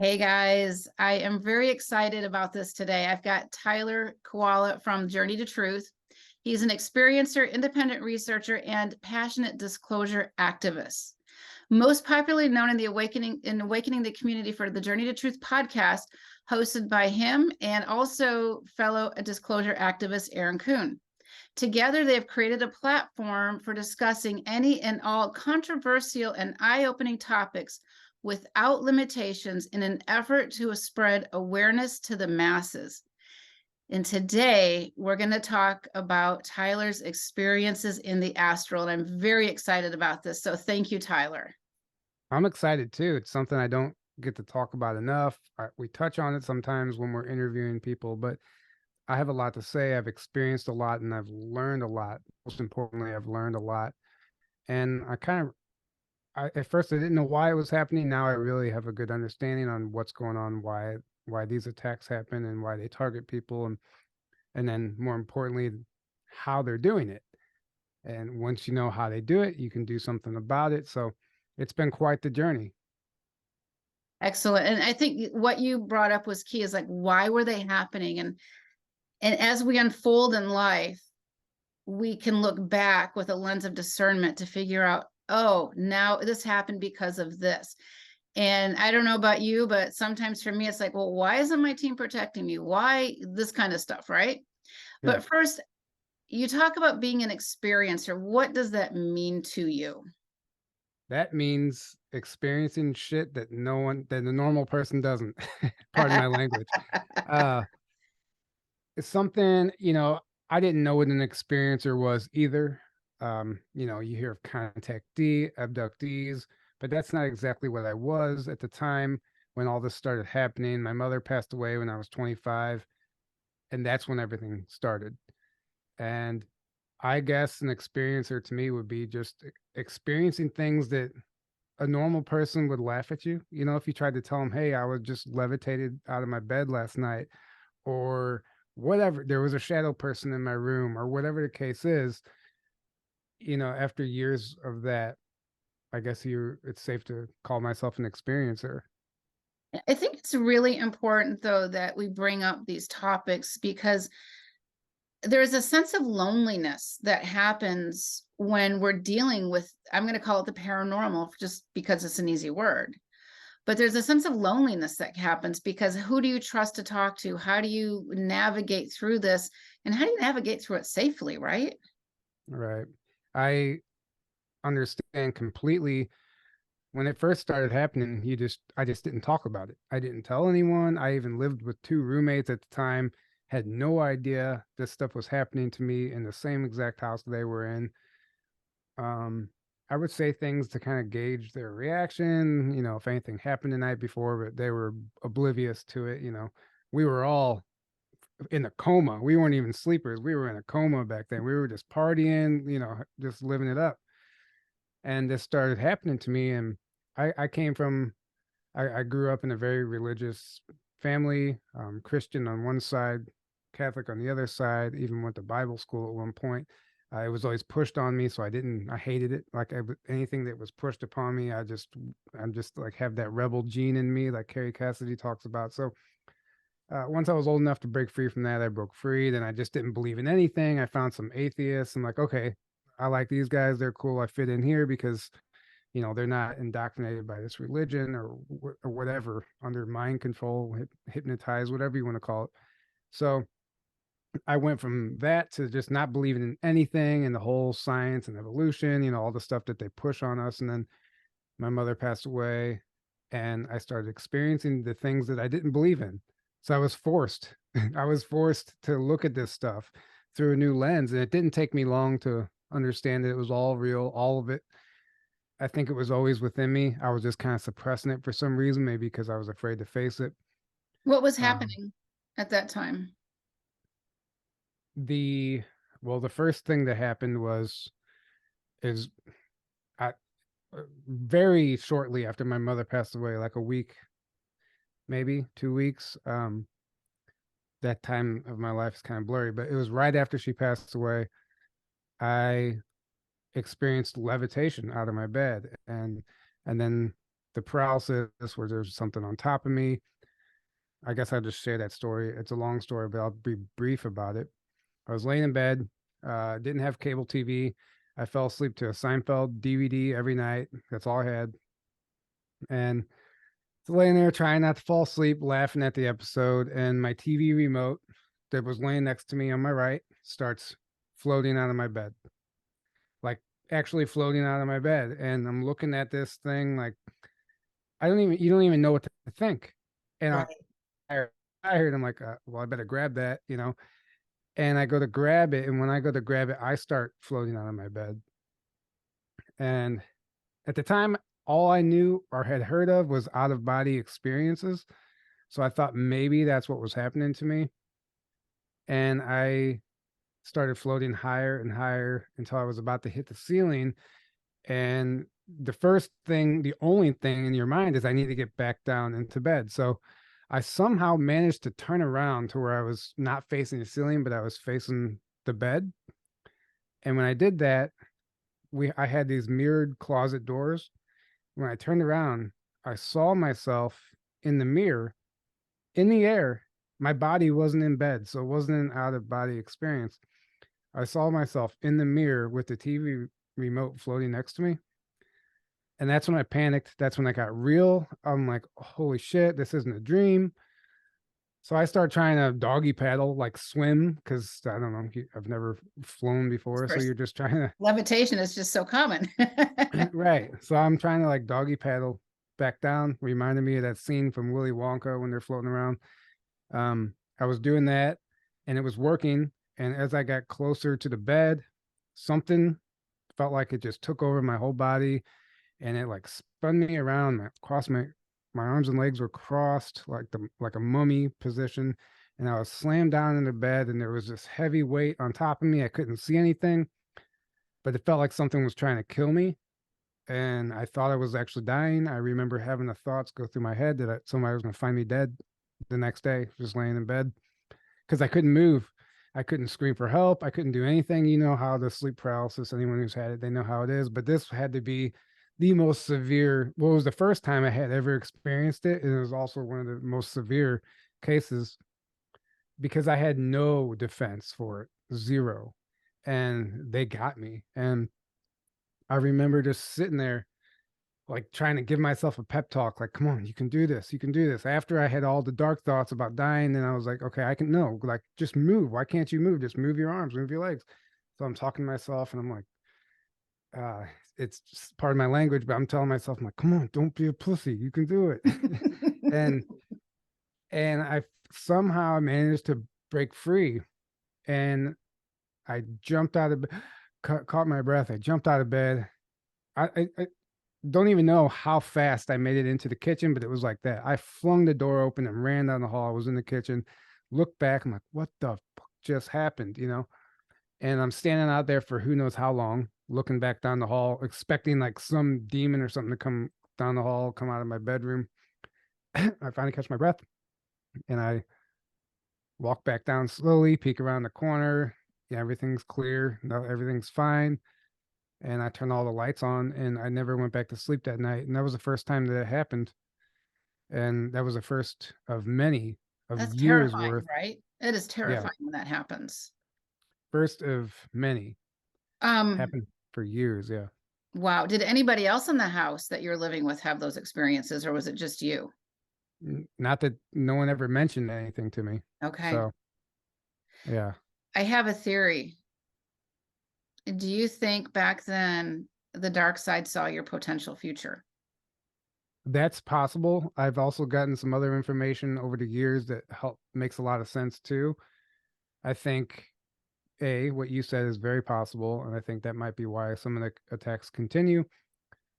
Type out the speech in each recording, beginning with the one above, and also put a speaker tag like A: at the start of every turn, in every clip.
A: Hey guys, I am very excited about this today. I've got Tyler Kiwala from Journey to Truth. He's an experiencer, independent researcher, and passionate disclosure activist. Most popularly known in awakening the community for the Journey to Truth podcast, hosted by him and also fellow disclosure activist Aaron Kuhn. Together, they have created a platform for discussing any and all controversial and eye-opening topics without limitations in an effort to spread awareness to the masses. And today, we're going to talk about Tyler's experiences in the astral, and I'm very excited about this. So thank you, Tyler.
B: I'm excited too. It's something I don't get to talk about enough. We touch on it sometimes when we're interviewing people, but I have a lot to say. I've experienced a lot and I've learned a lot. Most importantly, I've learned a lot. And at first I didn't know why it was happening. Now I really have a good understanding on what's going on, why these attacks happen and why they target people, and then more importantly, how they're doing it. And once you know how they do it, you can do something about it. So it's been quite the journey.
A: Excellent. And I think what you brought up was key, is like, why were they happening? And as we unfold in life, we can look back with a lens of discernment to figure out, oh, now this happened because of this. And I don't know about you, but sometimes for me, it's like, well, why isn't my team protecting me? Why this kind of stuff, right?
B: Yeah.
A: But first, you talk about being an experiencer. What does that mean to you?
B: That means experiencing shit that the normal person doesn't. Pardon my language. Uh, it's something, I didn't know what an experiencer was either. You hear of contactee, abductees, but that's not exactly what I was at the time when all this started happening. My mother passed away when I was 25, and that's when everything started. And I guess an experiencer to me would be just experiencing things that a normal person would laugh at you. If you tried to tell them, hey, I was just levitated out of my bed last night, or whatever, there was a shadow person in my room, or whatever the case is, after years of that, I guess it's safe to call myself an experiencer.
A: I think it's really important, though, that we bring up these topics because there's a sense of loneliness that happens when we're dealing with, I'm going to call it the paranormal just because it's an easy word. But there's a sense of loneliness that happens because who do you trust to talk to? How do you navigate through this? And how do you navigate through it safely, right?
B: Right. I understand completely. When it first started happening, I just didn't talk about it. I didn't tell anyone. I even lived with two roommates at the time, had no idea this stuff was happening to me in the same exact house they were in. I would say things to kind of gauge their reaction, if anything happened the night before, but they were oblivious to it. We were all in a coma. We weren't even sleepers. We were in a coma back then. We were just partying, just living it up. And this started happening to me. And I came from, I grew up in a very religious family, Christian on one side, Catholic on the other side, even went to Bible school at one point. It was always pushed on me, so I hated it. Like anything that was pushed upon me, I'm just like have that rebel gene in me, like Carrie Cassidy talks about. So once I was old enough to break free from that, I broke free. Then I just didn't believe in anything. I found some atheists. I'm like, okay, I like these guys. They're cool. I fit in here because, they're not indoctrinated by this religion or whatever, under mind control, hypnotized, whatever you want to call it. So I went from that to just not believing in anything and the whole science and evolution, all the stuff that they push on us. And then my mother passed away and I started experiencing the things that I didn't believe in. So I was forced, I was forced to look at this stuff through a new lens. And it didn't take me long to understand that it was all real, all of it. I think it was always within me. I was just kind of suppressing it for some reason, maybe because I was afraid to face it.
A: What was
B: Um,
A: happening at that time?
B: the the first thing that happened is I very shortly after my mother passed away, like a week, maybe 2 weeks. That time of my life is kind of blurry, but it was right after she passed away. I experienced levitation out of my bed, and then the paralysis where there's something on top of me. I guess I'll just share that story. It's a long story, but I'll be brief about it. I was laying in bed, didn't have cable TV. I fell asleep to a Seinfeld DVD every night. That's all I had. And laying there trying not to fall asleep, laughing at the episode, and my TV remote that was laying next to me on my right starts floating out of my bed. Like actually floating out of my bed. And I'm looking at this thing like you don't even know what to think. And
A: Right.
B: I heard, I'm like, well, I better grab that, and I go to grab it. And when I go to grab it, I start floating out of my bed. And at the time, all I knew or had heard of was out of body experiences. So I thought maybe that's what was happening to me. And I started floating higher and higher until I was about to hit the ceiling. And the only thing in your mind is I need to get back down into bed. So I somehow managed to turn around to where I was not facing the ceiling, but I was facing the bed. And when I did that, I had these mirrored closet doors. When I turned around, I saw myself in the mirror in the air. My body wasn't in bed, so it wasn't an out of body experience. I saw myself in the mirror with the TV remote floating next to me. And that's when I panicked. That's when I got real. I'm like, holy shit, this isn't a dream. So I start trying to doggy paddle, like swim, because I don't know, I've never flown before. So
A: First,
B: you're just trying
A: levitation is just so common.
B: to, right. So I'm trying to like doggy paddle back down. Reminded me of that scene from Willy Wonka when they're floating around. I was doing that and it was working. And as I got closer to the bed, something felt like it just took over my whole body and it like spun me around across my arms and legs were crossed like a mummy position, and I was slammed down in the bed and there was this heavy weight on top of me. I couldn't see anything, but it felt like something was trying to kill me, and I thought I was actually dying. I remember having the thoughts go through my head that somebody was going to find me dead the next day, just laying in bed, because I couldn't move. I couldn't scream for help. I couldn't do anything. You know how the sleep paralysis, anyone who's had it, they know how it is. But this had to be the most severe. Well, it was the first time I had ever experienced it. And it was also one of the most severe cases because I had no defense for it, zero. And they got me. And I remember just sitting there like trying to give myself a pep talk, like, come on, you can do this, you can do this. After I had all the dark thoughts about dying, then I was like, okay, I can no, like just move. Why can't you move? Just move your arms, move your legs. So I'm talking to myself and I'm like, uh, it's just part of my language, but I'm telling myself, I'm like, come on, don't be a pussy, you can do it. and and I somehow managed to break free and I jumped out of caught my breath. I jumped out of bed. I don't even know how fast I made it into the kitchen, but it was like that. I flung the door open and ran down the hall. I was in the kitchen, looked back. I'm like, what the fuck just happened? And I'm standing out there for who knows how long, looking back down the hall, expecting like some demon or something to come down the hall, come out of my bedroom. I finally catch my breath and I walk back down slowly, peek around the corner. Yeah, everything's clear. No, everything's fine. And I turned all the lights on and I never went back to sleep that night. And that was the first time that it happened. And that was the first of many of
A: That's
B: years
A: terrifying,
B: worth.
A: right? It is
B: Yeah,
A: terrifying when that happens.
B: first of many.
A: Um,
B: Happened for years. Yeah.
A: wow. Did anybody else in the house that you're living with have those experiences, or was it just you?
B: Not that no one ever mentioned anything to me.
A: Okay.
B: So yeah,
A: I have a theory. Do you think back then the dark side saw your potential future?
B: that's possible. I've also gotten some other information over the years that makes a lot of sense too. I think what you said is very possible, and I think that might be why some of the attacks continue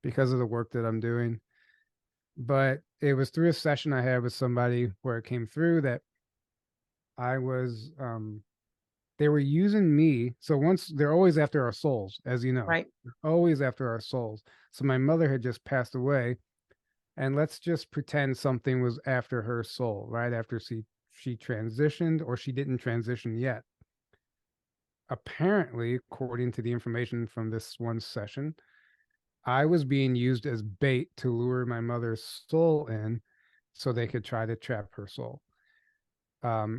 B: because of the work that I'm doing. But it was through a session I had with somebody where it came through that I was they were using me. So once they're always after our souls, as you know.
A: Right.
B: They're always after our souls. So my mother had just passed away, and let's just pretend something was after her soul, right after she transitioned or she didn't transition yet. Apparently, according to the information from this one session, I was being used as bait to lure my mother's soul in so they could try to trap her soul.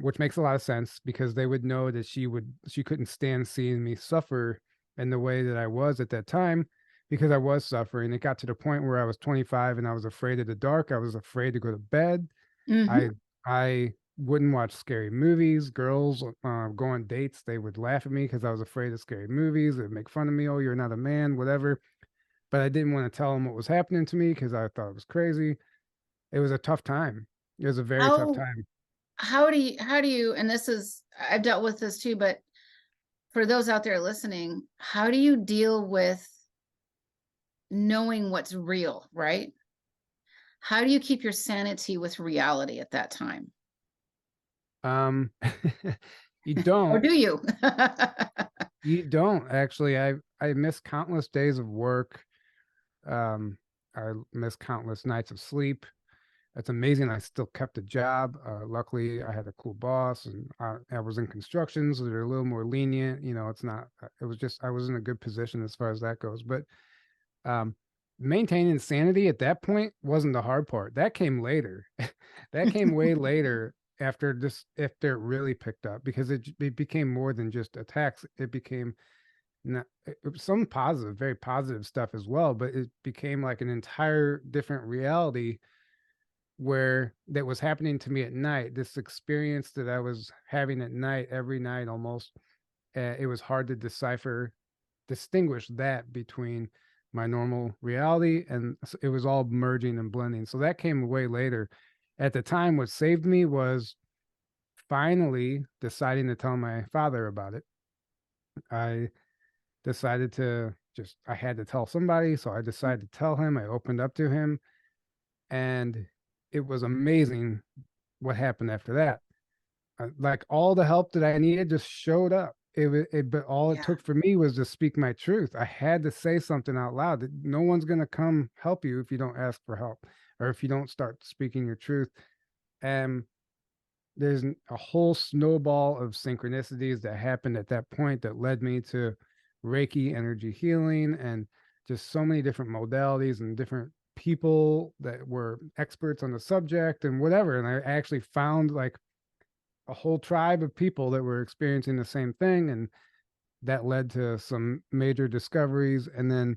B: Which makes a lot of sense because they would know that she couldn't stand seeing me suffer in the way that I was at that time because I was suffering. It got to the point where I was 25 and I was afraid of the dark. I was afraid to go to bed.
A: Hmm.
B: I wouldn't watch scary movies. Girls go on dates, they would laugh at me because I was afraid of scary movies. They'd make fun of me. Oh, you're not a man, whatever. But I didn't want to tell them what was happening to me because I thought it was crazy. It was a tough time. It was a very tough
A: How
B: time.
A: how do you, and this is, I've dealt with this too, but for those out there listening, how do you deal with knowing what's real, right? How do you keep your sanity with reality at that time?
B: Um, you
A: Or
B: don't.
A: do you?
B: You don't actually. I miss countless days of work. Um, I miss countless nights of sleep. It's amazing I still kept a job. Luckily, I had a cool boss, and I was in construction, so they're a little more lenient. You know, it's not. It was just I was in a good position as far as that goes. But um, maintaining sanity at that point wasn't the hard part. That came later. That came way later after it really picked up because it became more than just attacks. It became it was some positive, very positive stuff as well, but it became like an entire different reality where that was happening to me at night. This experience that I was having at night, every night almost, it was hard to distinguish that between my normal reality, and it was all merging and blending. So that came way later. At the time, what saved me was finally deciding to tell my father about it. I decided to just I had to tell somebody, so I decided to tell him. I opened up to him, and it was amazing what happened after that. Like all the help that I needed just showed up. But all it
A: Yeah,
B: took for me was to speak my truth. I had to say something out loud. That no one's gonna come help you if you don't ask for help, or if you don't start speaking your truth. And there's a whole snowball of synchronicities that happened at that point that led me to Reiki energy healing and just so many different modalities and different people that were experts on the subject and whatever. And I actually found like a whole tribe of people that were experiencing the same thing. And that led to some major discoveries. And then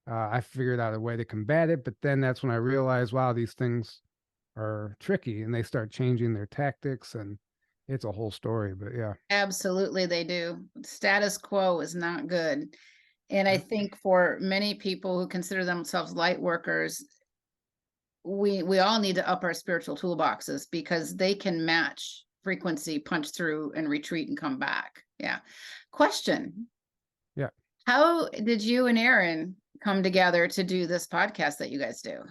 B: I figured out a way to combat it. But then that's when I realized, wow, these things are tricky and they start changing their tactics, and it's a whole story. But yeah.
A: absolutely they do. Status quo is not good. And I
B: Yeah.
A: think for many people who consider themselves light workers, we all need to up our spiritual toolboxes because they can match frequency, punch through and retreat and come back. Yeah. Question.
B: Yeah.
A: How did you and Aaron come together to do this podcast that you guys do?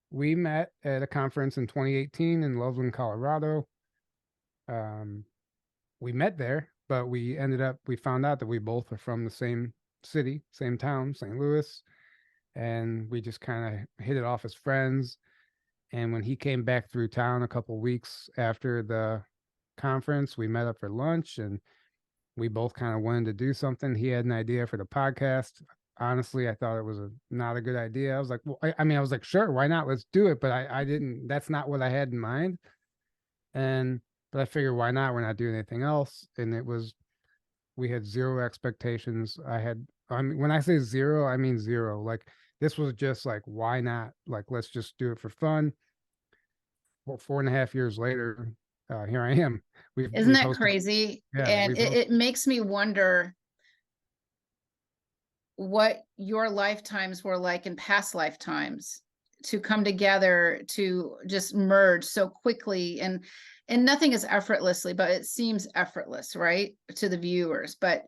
B: We met at a conference in 2018 in Loveland, Colorado. Um, we met there, but we found out that we both are from the same city, same town, St. Louis, and we just kind of hit it off as friends. And when he came back through town a couple weeks after the conference, we met up for lunch, and we both kind of wanted to do something. He had an idea for the podcast. Honestly, I thought it was not a good idea. I was like, well, I mean, I was like, sure, why not? Let's do it. But I didn't, that's not what I had in mind. And, but I figured, why not? We're not doing anything else. And we had zero expectations. I mean, when I say zero, I mean zero. Like, this was just like, why not? Like, let's just do it for fun. Well, 4.5 years later, here I am.
A: Isn't
B: We've
A: that
B: hosted,
A: crazy?
B: yeah,
A: And
B: we've hosted,
A: it makes me wonder what your lifetimes were like in past lifetimes to come together to just merge so quickly, and nothing is effortlessly, but it seems effortless, right, to the viewers. But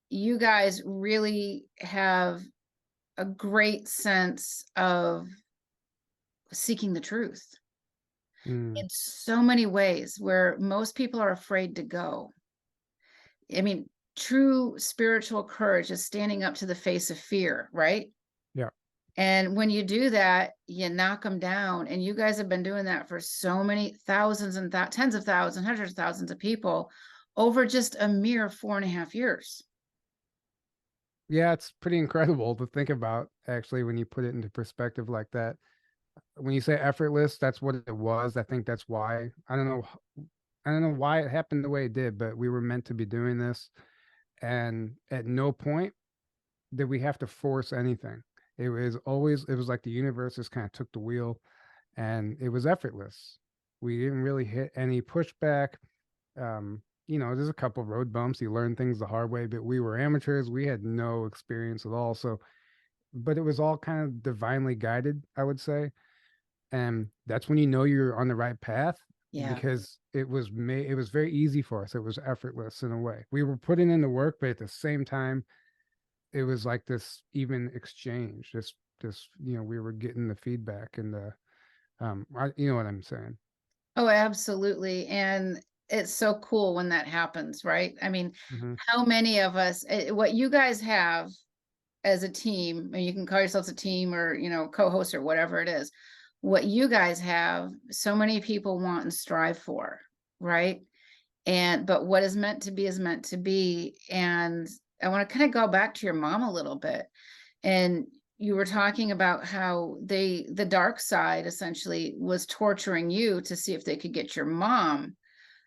A: you guys really have a great sense of seeking the truth
B: mm,
A: in so many ways where most people are afraid to go. I mean, true spiritual courage is standing up to the face of fear, right?
B: yeah.
A: And when you do that, you knock them down. And you guys have been doing that for so many thousands and tens of thousands, hundreds of thousands of people over just a mere 4.5 years.
B: Yeah, it's pretty incredible to think about actually when you put it into perspective like that. When you say effortless, that's what it was. I think that's why. I don't know why it happened the way it did, but we were meant to be doing this. And at no point did we have to force anything. It was like the universe just kind of took the wheel, and it was effortless. We didn't really hit any pushback. There's a couple road bumps. You learn things the hard way, but we were amateurs. We had no experience at all. So, but it was all kind of divinely guided, I would say. And that's when you know you're on the right path,
A: Yeah.
B: because it was very easy for us. It was effortless in a way. We were putting in the work, but at the same time, it was like this even exchange. We were getting the feedback and you know what I'm saying.
A: Oh, absolutely. And it's so cool when that happens, right? I mean,
B: Hmm.
A: how many of us, what you guys have as a team, and you can call yourselves a team or, co-host or whatever it is, what you guys have, so many people want and strive for, right? But what is meant to be is meant to be. And I want to kind of go back to your mom a little bit. And you were talking about how the dark side essentially was torturing you to see if they could get your mom,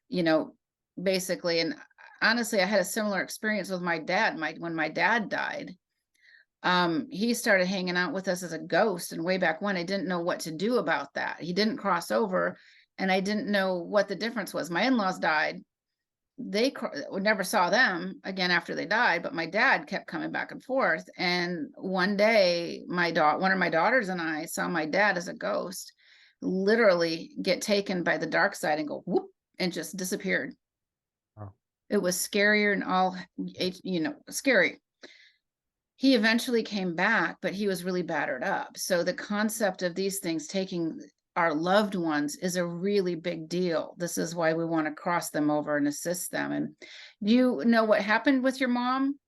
A: you know, basically. And honestly, I had a similar experience with my dad. When my dad died, he started hanging out with us as a ghost. And way back when, I didn't know what to do about that. He didn't cross over, and I didn't know what the difference was. My in-laws died. They never saw them again after they died, but my dad kept coming back and forth. And one day, one of my daughters and I saw my dad as a ghost literally get taken by the dark side and go whoop and just disappeared.
B: Oh,
A: It was scarier and all, scary. He eventually came back, but he was really battered up. So the concept of these things taking our loved ones is a really big deal. This is why we want to cross them over and assist them. And do you know what happened with your mom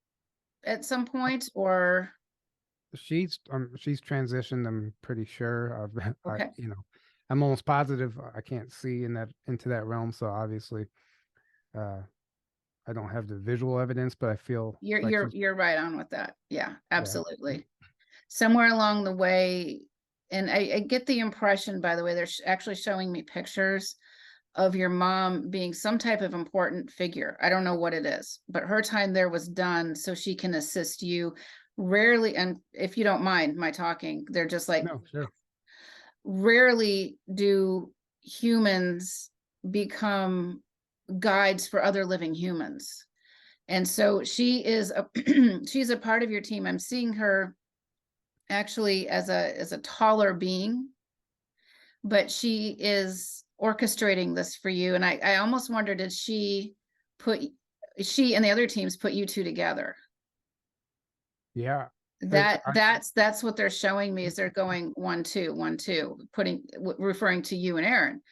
A: at some point, or?
B: she's transitioned. I'm pretty sure.
A: Okay,
B: I'm almost positive. I can't see into that realm. So obviously, uh, I don't have the visual evidence, but I feel
A: you're
B: like
A: you're
B: she's,
A: you're right on with that. Yeah,
B: yeah.
A: absolutely. Somewhere along the way, and I get the impression, by the way, they're actually showing me pictures of your mom being some type of important figure. I don't know what it is, but her time there was done so she can assist you. Rarely, and if you don't mind my talking, they're just like,
B: No, sure.
A: rarely do humans become guides for other living humans. And so she is she's a part of your team. I'm seeing her actually as a taller being, but she is orchestrating this for you. And I almost wonder, did she and the other teams put you two together?
B: Yeah.
A: That that's what they're showing me, is they're going 1 2 1 2, referring to you and Aaron.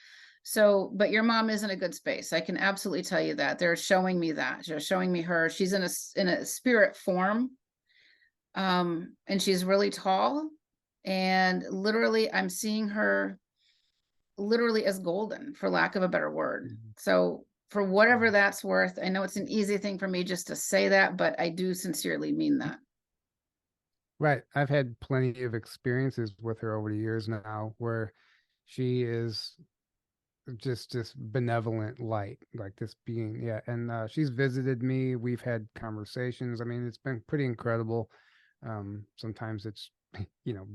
A: So, but your mom is in a good space. I can absolutely tell you that. They're showing me that. They're showing me her. She's in a spirit form. And she's really tall. And literally, I'm seeing her literally as golden, for lack of a better word.
B: Mhm.
A: So, for whatever that's worth, I know it's an easy thing for me just to say that, but I do sincerely mean that.
B: Right. I've had plenty of experiences with her over the years now where she is just this benevolent light, like this being. Yeah. And she's visited me. We've had conversations. I mean, it's been pretty incredible. Sometimes it's,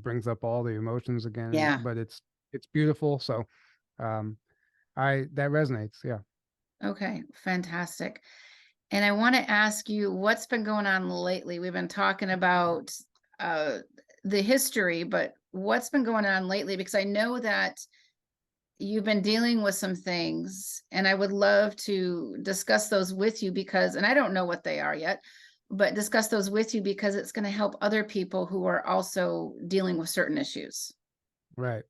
B: brings up all the emotions again,
A: Yeah.
B: but it's beautiful. So um, that resonates. Yeah.
A: Okay. Fantastic. And I want to ask you, what's been going on lately? We've been talking about uh, the history, but what's been going on lately? Because I know that you've been dealing with some things, and I would love to discuss those with you because, and I don't know what they are yet, but discuss those with you because it's going to help other people who are also dealing with certain issues.
B: Right.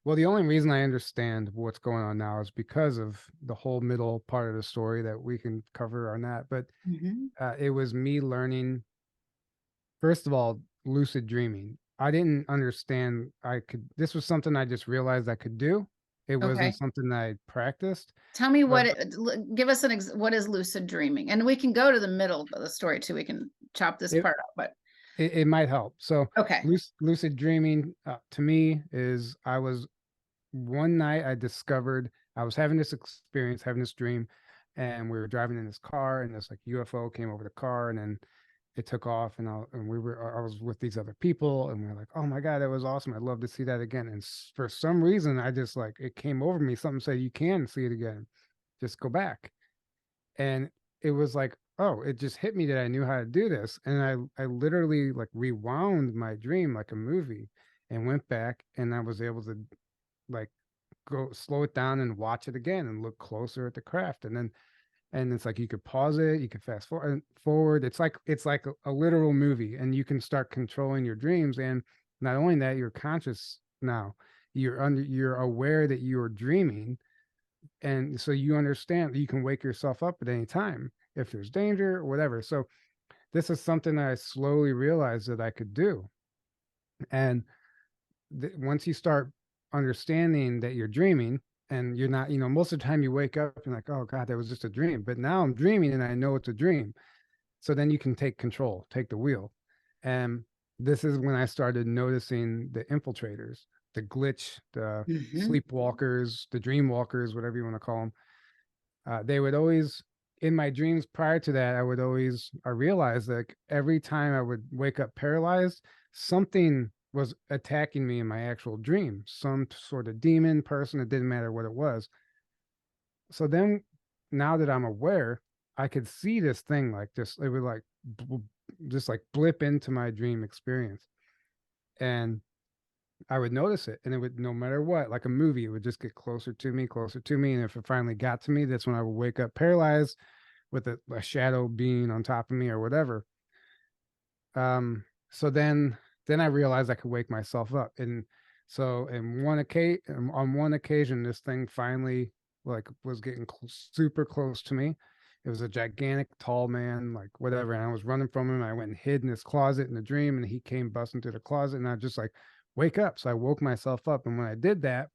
B: Well, the only reason I understand what's going on now is because of the whole middle part of the story that we can cover on that. But
A: Mhm.
B: it was me learning, first of all, lucid dreaming. I didn't understand this was something I just realized I could do. It wasn't
A: Okay.
B: something I practiced,
A: Tell me
B: but
A: give us what is lucid dreaming? And we can go to the middle of the story too. We can chop this
B: It,
A: part out, but
B: it might help. So
A: okay.
B: lucid dreaming to me is one night I discovered I was having this experience, having this dream, and we were driving in this car, and this like UFO came over the car, and then it took off, and I was with these other people, and we were like, oh my God, that was awesome. I'd love to see that again. And for some reason, I just like it came over me. Something said you can see it again. Just go back. And it was like, oh, it just hit me that I knew how to do this. And I literally like rewound my dream like a movie and went back, and I was able to like go slow it down and watch it again and look closer at the craft. And it's like you could pause it, you could fast forward. It's like a literal movie, and you can start controlling your dreams. And not only that, you're conscious now. You're aware that you're dreaming, and so you understand that you can wake yourself up at any time if there's danger or whatever. So this is something that I slowly realized that I could do. And once you start understanding that you're dreaming, and you're not, most of the time you wake up and like, oh God, that was just a dream. But now I'm dreaming and I know it's a dream. So then you can take control, take the wheel. And this is when I started noticing the infiltrators, the glitch, the sleepwalkers, the dream walkers, whatever you want to call them. They would always, in my dreams prior to that, I realized that every time I would wake up paralyzed, something was attacking me in my actual dream, some sort of demon person. It didn't matter what it was. So then, now that I'm aware, I could see this thing like this. It would like just like blip into my dream experience, and I would notice it, and it would, no matter what, like a movie, it would just get closer to me, closer to me. And if it finally got to me, that's when I would wake up paralyzed with a shadow being on top of me or whatever. So then I realized I could wake myself up. And so on one occasion, this thing finally like was getting super close to me. It was a gigantic tall man, like whatever. And I was running from him. I went and hid in his closet in the dream, and he came busting through the closet, and I just like, wake up. So I woke myself up. And when I did that,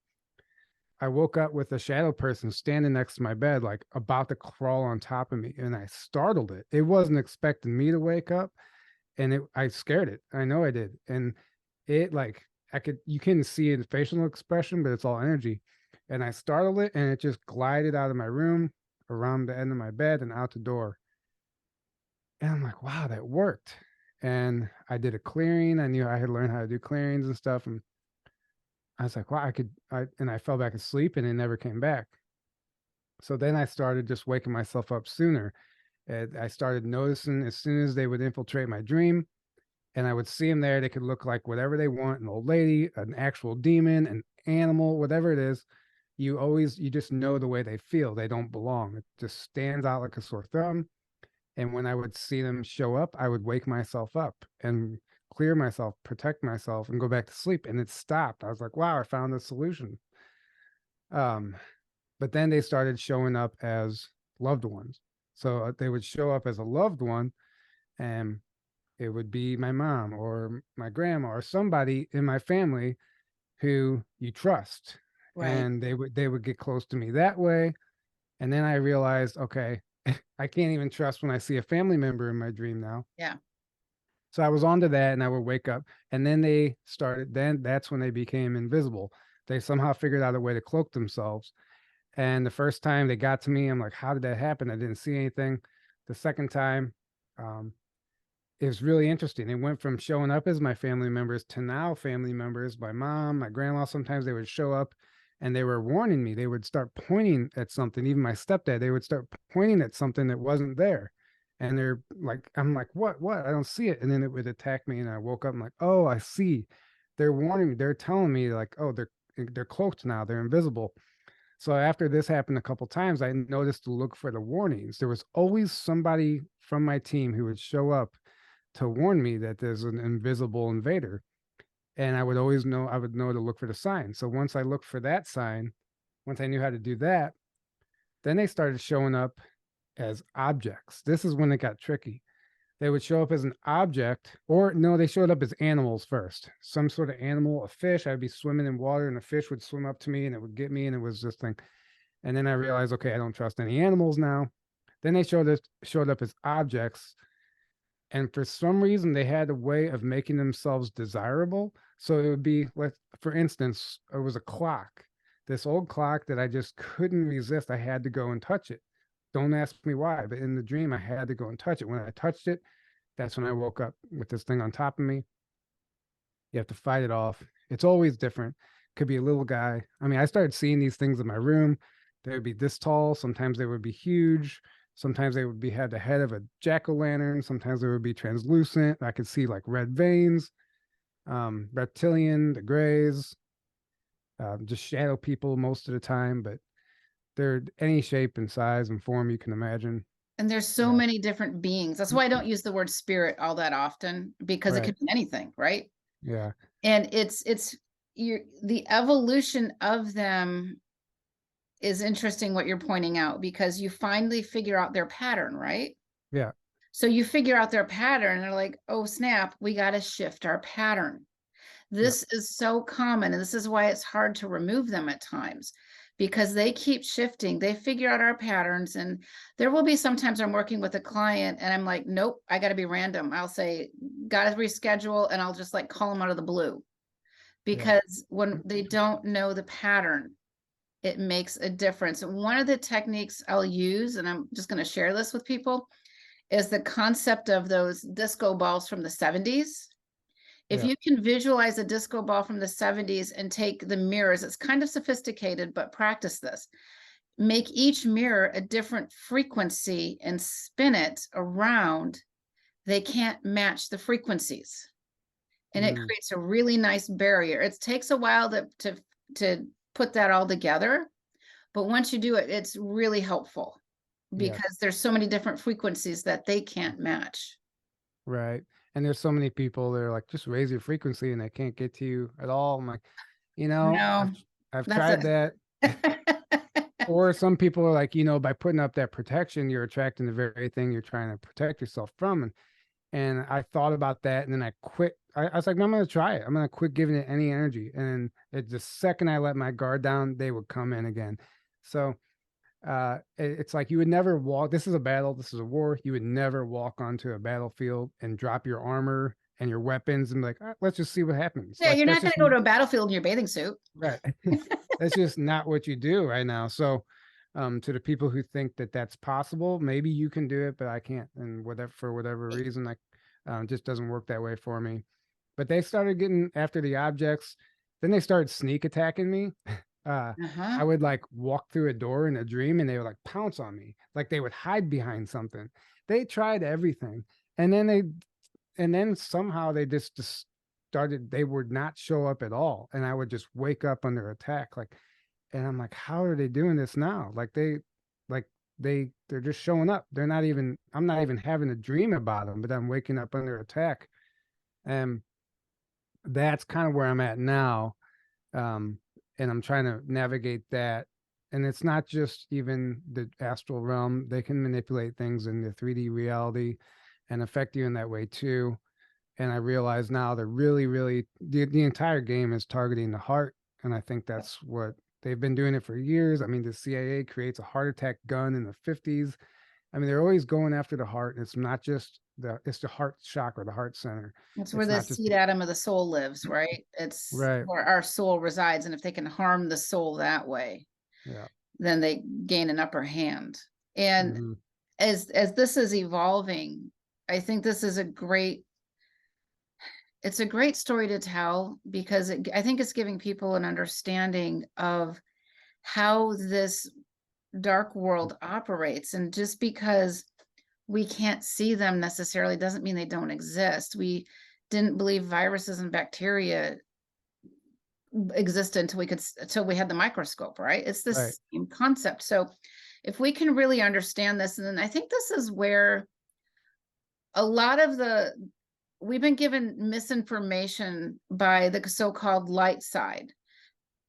B: I woke up with a shadow person standing next to my bed, like about to crawl on top of me. And I startled it. It wasn't expecting me to wake up, and I scared it. I know I did. And it like, you can see it in facial expression, but it's all energy. And I startled it, and it just glided out of my room, around the end of my bed, and out the door. And I'm like, wow, that worked. And I did a clearing. I knew I had learned how to do clearings and stuff. And I was like, wow, and I fell back asleep, and it never came back. So then I started just waking myself up sooner. And I started noticing as soon as they would infiltrate my dream, and I would see them there, they could look like whatever they want, an old lady, an actual demon, an animal, whatever it is. You just know the way they feel. They don't belong. It just stands out like a sore thumb. And when I would see them show up, I would wake myself up and clear myself, protect myself, and go back to sleep. And it stopped. I was like, wow, I found a solution. Um, but then they started showing up as loved ones. So they would show up as a loved one, and it would be my mom or my grandma or somebody in my family who you trust.
A: Right.
B: And they would get close to me that way. And then I realized, okay, I can't even trust when I see a family member in my dream now.
A: Yeah.
B: So I was onto that, and I would wake up, and then that's when they became invisible. They somehow figured out a way to cloak themselves. And the first time they got to me, I'm like, how did that happen? I didn't see anything. The second time, um, it was really interesting. It went from showing up as my family members to now family members, my mom, my grandma. Sometimes they would show up, and they were warning me. They would start pointing at something. Even my stepdad, they would start pointing at something that wasn't there. And they're like, I'm like, what? I don't see it. And then it would attack me. And I woke up, I'm like, oh, I see. They're warning me. They're telling me like, oh, they're cloaked now. They're invisible. So after this happened a couple times, I noticed to look for the warnings. There was always somebody from my team who would show up to warn me that there's an invisible invader. And I would know to look for the sign. So once I looked for that sign, once I knew how to do that, then they started showing up as objects. This is when it got tricky. They would show up as an object, or no, they showed up as animals first. Some sort of animal, a fish. I'd be swimming in water, and a fish would swim up to me, and it would get me, and it was this thing. And then I realized, okay, I don't trust any animals now. Then they showed up as objects, And for some reason, they had a way of making themselves desirable. So it would be like, for instance, it was a clock, this old clock that I just couldn't resist. I had to go and touch it. Don't ask me why, but in the dream, I had to go and touch it. When I touched it, that's when I woke up with this thing on top of me. You have to fight it off. It's always different. Could be a little guy. I mean, I started seeing these things in my room. They would be this tall. Sometimes they would be huge. Sometimes they would be had the head of a jack-o'-lantern. Sometimes they would be translucent. I could see like red veins, reptilian, the grays, just shadow people most of the time, but they're any shape and size and form you can imagine.
A: And there's so
B: Yeah.
A: many different beings. That's why I don't use the word spirit all that often, because it
B: Right.
A: could be anything, right?
B: Yeah.
A: And it's the evolution of them is interesting what you're pointing out, because you finally figure out their pattern, right?
B: Yeah.
A: So you figure out their pattern and they're like, oh snap, we got to shift our pattern.
B: Yep.
A: This is so common, and this is why it's hard to remove them at times, because they keep shifting. They figure out our patterns, and there will be sometimes I'm working with a client and I'm like, nope, I got to be random. I'll say, got to reschedule, and I'll just like call them out of the blue,
B: Yeah.
A: because when they don't know the pattern, it makes a difference. One of the techniques I'll use, and I'm just going to share this with people, is the concept of those disco balls from the 70s. If
B: Yeah.
A: you can visualize a disco ball from the 70s and take the mirrors, it's kind of sophisticated, but practice this. Make each mirror a different frequency and spin it around. They can't match the frequencies. And it
B: Mm,
A: creates a really nice barrier. It takes a while to put that all together, but once you do it, it's really helpful,
B: yeah.
A: because there's so many different frequencies that they can't match.
B: Right. And there's so many people that are like, just raise your frequency and they can't get to you at all. I'm like,
A: No,
B: I've
A: that's
B: tried that.
A: it.
B: Or some people are like, by putting up that protection, you're attracting the very thing you're trying to protect yourself from. And I thought about that and then I quit. I was like, no, I'm gonna try it. I'm gonna quit giving it any energy. And the second I let my guard down, they would come in again. So it's like you would never walk. This is a battle. This is a war. You would never walk onto a battlefield and drop your armor and your weapons and be like, let's just see what happens.
A: Yeah,
B: Like
A: you're
B: that's
A: not going
B: just
A: to go to a battlefield in your bathing suit.
B: right. That's just not what you do right now. So, to the people who think that that's possible, maybe you can do it, but I can't. And whatever, for whatever reason, like, just doesn't work that way for me. But they started getting after the objects. Then they started sneak attacking me.
A: Uh-huh.
B: I would like walk through a door in a dream and they would like pounce on me. Like they would hide behind something. They tried everything. And then somehow they just started, they would not show up at all. And I would just wake up under attack. Like, and I'm like, how are they doing this now? Like they're just showing up. They're not even, I'm not even having a dream about them, but I'm waking up under attack. And that's kind of where I'm at now. Um, and I'm trying to navigate that. And it's not just even the astral realm. They can manipulate things in the 3D reality and affect you in that way too. And I realize now they're really, really the entire game is targeting the heart. And I think that's what they've been doing it for years. I mean, the CIA creates a heart attack gun in the 50s. I mean, they're always going after the heart. It's not just it's the heart chakra, the heart center.
A: It's where
B: It's
A: the
B: not just
A: seed atom of the soul lives, right? It's
B: right.
A: where our soul resides. And if they can harm the soul that way,
B: Yeah.
A: then they gain an upper hand. And
B: Hmm.
A: as this is evolving, I think this is it's a great story to tell, because I think it's giving people an understanding of how this dark world operates. And just because we can't see them necessarily doesn't mean they don't exist. We didn't believe viruses and bacteria existed until we had the microscope, right? It's the
B: Right.
A: same concept. So if we can really understand this, and then I think this is where a lot of we've been given misinformation by the so-called light side,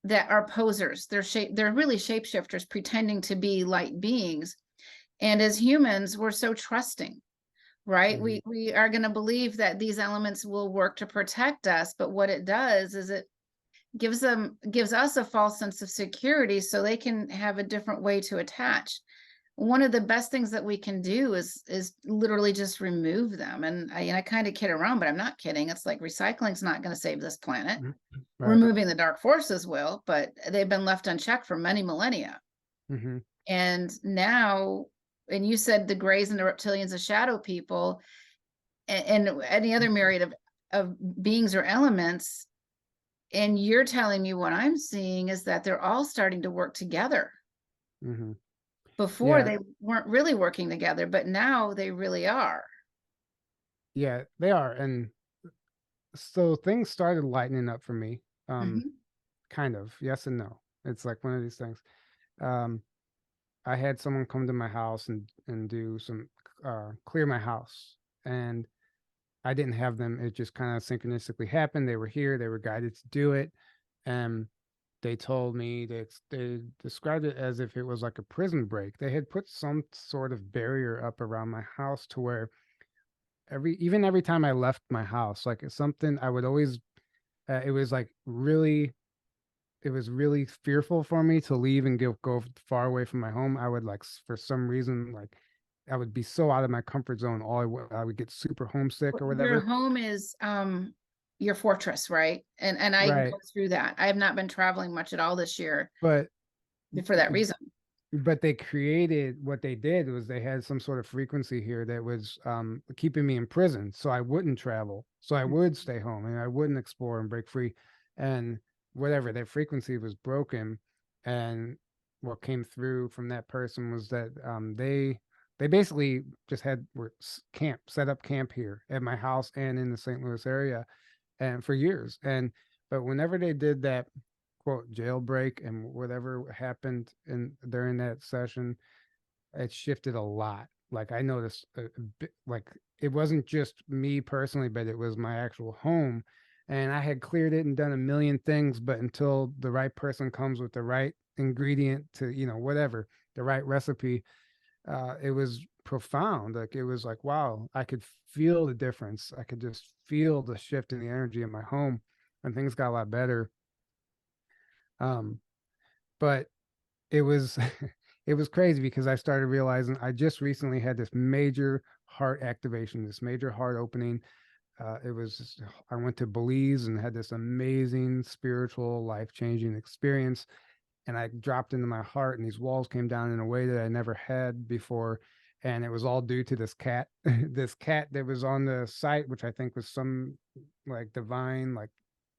A: that are posers. They're really shapeshifters pretending to be light beings. And as humans, we're so trusting, right?
B: Hmm.
A: We are going to believe that these elements will work to protect us, but what it does is it gives us a false sense of security, so they can have a different way to attach. one of the best things that we can do is literally just remove them. And I kind of kid around, but I'm not kidding. It's like recycling's not going to save this planet.
B: Mhm. Right.
A: Removing the dark forces will, but they've been left unchecked for many millennia.
B: Hmm.
A: And now, and you said the grays and the reptilians, the shadow people, and any other myriad of beings or elements. And you're telling me what I'm seeing is that they're all starting to work together.
B: Hmm.
A: Before
B: Yeah.
A: they weren't really working together, but now they really are.
B: Yeah, they are. And so things started lightening up for me.
A: Mhm.
B: Kind of. Yes and no. It's like one of these things. Um, I had someone come to my house and do some clear my house, and I didn't have them. It just kind of synchronistically happened. They were here. They were guided to do it, and they told me they described it as if it was like a prison break. They had put some sort of barrier up around my house to where every time I left my house, like it's something I would always. It was like really it was really fearful for me to leave and go far away from my home. I would like for some reason like I would be so out of my comfort zone. I would get super homesick or
A: Your
B: whatever.
A: home is your fortress, right? And I
B: Right.
A: go through that. I have not been traveling much at all this year
B: But
A: for that reason.
B: they created what they did was they had some sort of frequency here that was keeping me in prison, so I wouldn't travel, so I would stay home and I wouldn't explore and break free, and whatever that frequency was broken. And what came through from that person was that they basically just had were camp set up camp here at my house and in the St. Louis area and for years. And but whenever they did that quote jailbreak and whatever happened in during that session, it shifted a lot. Like I noticed a bit, like it wasn't just me personally, but it was my actual home. And I had cleared it and done a million things, but until the right person comes with the right ingredient to, whatever, the right recipe, it was profound. Like it was like, wow, I could feel the difference. I could just feel the shift in the energy in my home, and things got a lot better. Um, but it was it was crazy because I started realizing I just recently had this major heart activation, this major heart opening. It was I went to Belize and had this amazing spiritual life changing experience, and I dropped into my heart, and these walls came down in a way that I never had before. And it was all due to this cat, this cat that was on the site, which I think was some like divine, like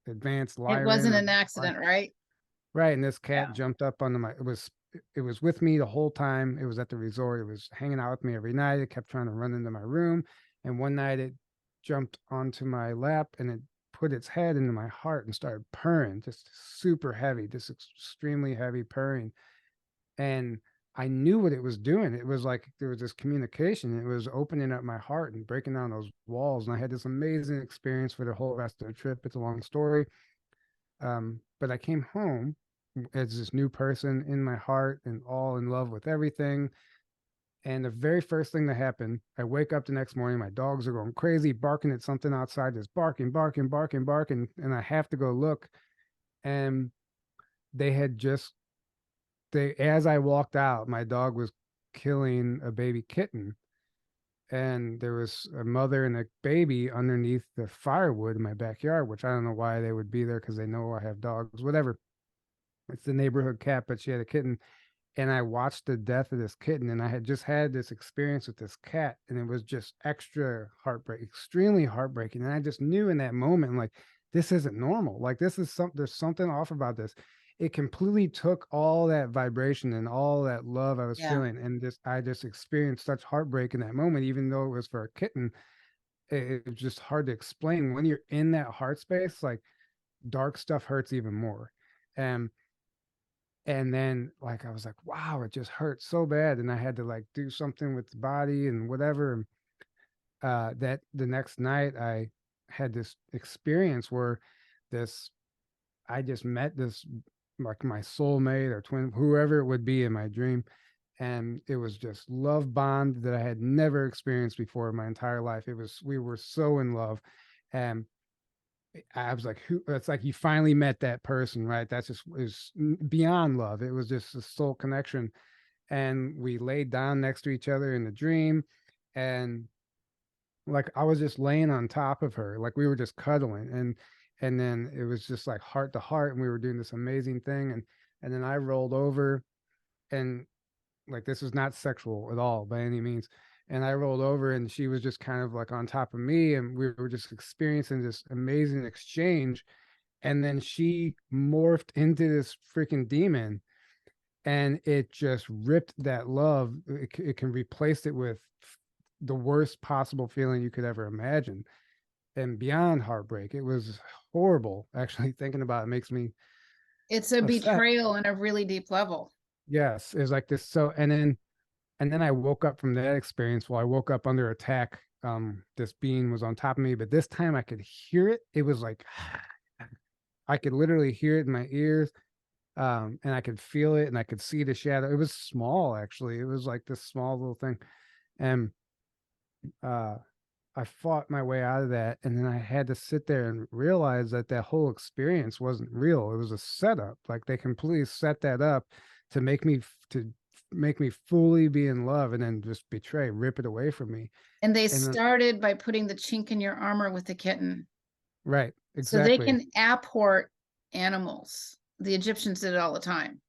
B: advanced
A: It
B: Lyran
A: wasn't
B: or
A: an accident, right?
B: right. And this
A: Yeah.
B: cat jumped up onto my it was with me the whole time. It was at the resort. It was hanging out with me every night. It kept trying to run into my room. And one night it jumped onto my lap and it put its head into my heart and started purring, just super heavy, just extremely heavy purring. And I knew what it was doing. It was like there was this communication. It was opening up my heart and breaking down those walls. And I had this amazing experience for the whole rest of the trip. It's a long story. But I came home as this new person in my heart and all in love with everything. And the very first thing that happened, I wake up the next morning, my dogs are going crazy, barking at something outside, just barking, barking, barking, barking. And I have to go look. And they had just as I walked out, my dog was killing a baby kitten. And there was a mother and a baby underneath the firewood in my backyard, which I don't know why they would be there because they know I have dogs, whatever. It's the neighborhood cat, but she had a kitten. And I watched the death of this kitten, and I had just had this experience with this cat, and it was just extra heartbreak, extremely heartbreaking. And I just knew in that moment, like, this isn't normal. Like, this is there's something off about this. It completely took all that vibration and all that love I was
A: Yeah.
B: feeling, and I just experienced such heartbreak in that moment, even though it was for a kitten. It was just hard to explain when you're in that heart space. Like, dark stuff hurts even more. And then like I was like, wow, it just hurt so bad. And I had to like do something with the body and whatever. And that the next night I had this experience where this I just met this like my soulmate or twin, whoever it would be in my dream. And it was just love bond that I had never experienced before in my entire life. It was we were so in love. And I was like, who? It's like you finally met that person, right? That's just is beyond love. It was just a soul connection, and we laid down next to each other in the dream, and like I was just laying on top of her, like we were just cuddling, and then it was just like heart to heart, and we were doing this amazing thing, and then I rolled over, and like this was not sexual at all by any means, and I rolled over, and she was just kind of like on top of me, and we were just experiencing this amazing exchange, and then she morphed into this freaking demon, and it just ripped that love. It can replace it with the worst possible feeling you could ever imagine, and beyond heartbreak. It was horrible. Actually, thinking about it makes me
A: It's a
B: upset.
A: betrayal on a really deep level.
B: Yes, it was like this. So, and then I woke up from that experience. Well, I woke up under attack. This being was on top of me, but this time I could hear it. It was like I could literally hear it in my ears, and I could feel it, and I could see the shadow. It was small, actually. It was like this small little thing, and uh, I fought my way out of that, and then I had to sit there and realize that that whole experience wasn't real. It was a setup. Like they completely set that up to make me fully be in love, and then just betray, rip it away from me.
A: And they
B: And then
A: started by putting the chink in your armor with the kitten.
B: right,
A: So they
B: exactly,
A: can apport animals. The Egyptians did it all the time.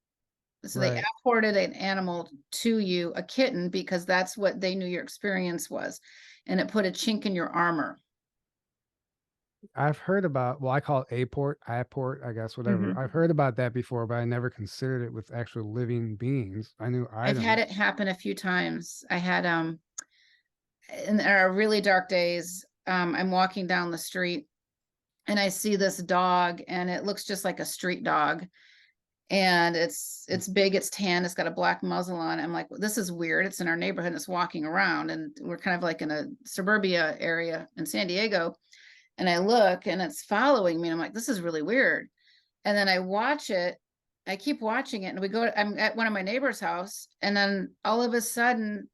A: So they
B: right.
A: apported an animal to you, a kitten, because that's what they knew your experience was. And it put a chink in your armor.
B: I've heard about, well, I call it aport, I guess, whatever.
A: Mhm.
B: I've heard about that before, but I never considered it with actual living beings. I knew
A: I've had
B: items.
A: it happen a few times. I had in our really dark days, I'm walking down the street and I see this dog and it looks just like a street dog. And it's big, it's tan, it's got a black muzzle on it. I'm like, well, this is weird. It's in our neighborhood and it's walking around. And we're kind of like in a suburbia area in San Diego. And I look and it's following me. And I'm like, this is really weird. And then I watch it. I keep watching it. And I'm at one of my neighbor's house. And then all of a sudden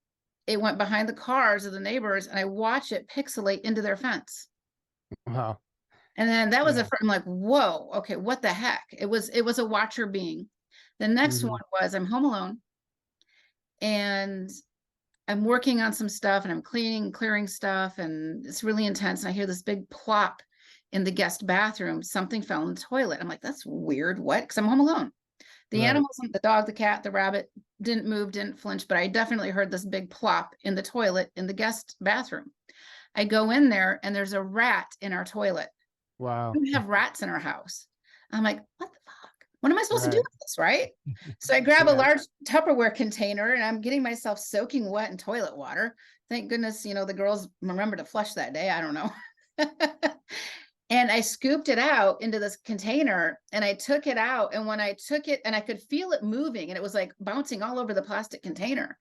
A: it went behind the cars of the neighbors and I watch it pixelate into their fence.
B: Wow.
A: And then that was
B: Yeah.
A: I'm like, whoa, okay, what the heck? It was a watcher being. The next
B: Hmm.
A: one was I'm home alone and I'm working on some stuff and I'm clearing stuff, and it's really intense. And I hear this big plop in the guest bathroom. Something fell in the toilet. I'm like, that's weird. What? Because I'm home alone. The
B: Right.
A: animals, the dog, the cat, the rabbit didn't move, didn't flinch, but I definitely heard this big plop in the toilet in the guest bathroom. I go in there and there's a rat in our toilet.
B: Wow.
A: We have rats in our house. I'm like, what the fuck? What am I supposed to do
B: Right.
A: with this, right? So I grab a
B: Yeah.
A: large Tupperware container and I'm getting myself soaking wet in toilet water. Thank goodness, the girls remember to flush that day. I don't know. And I scooped it out into this container and I took it out. And when I took it, and I could feel it moving and it was like bouncing all over the plastic container.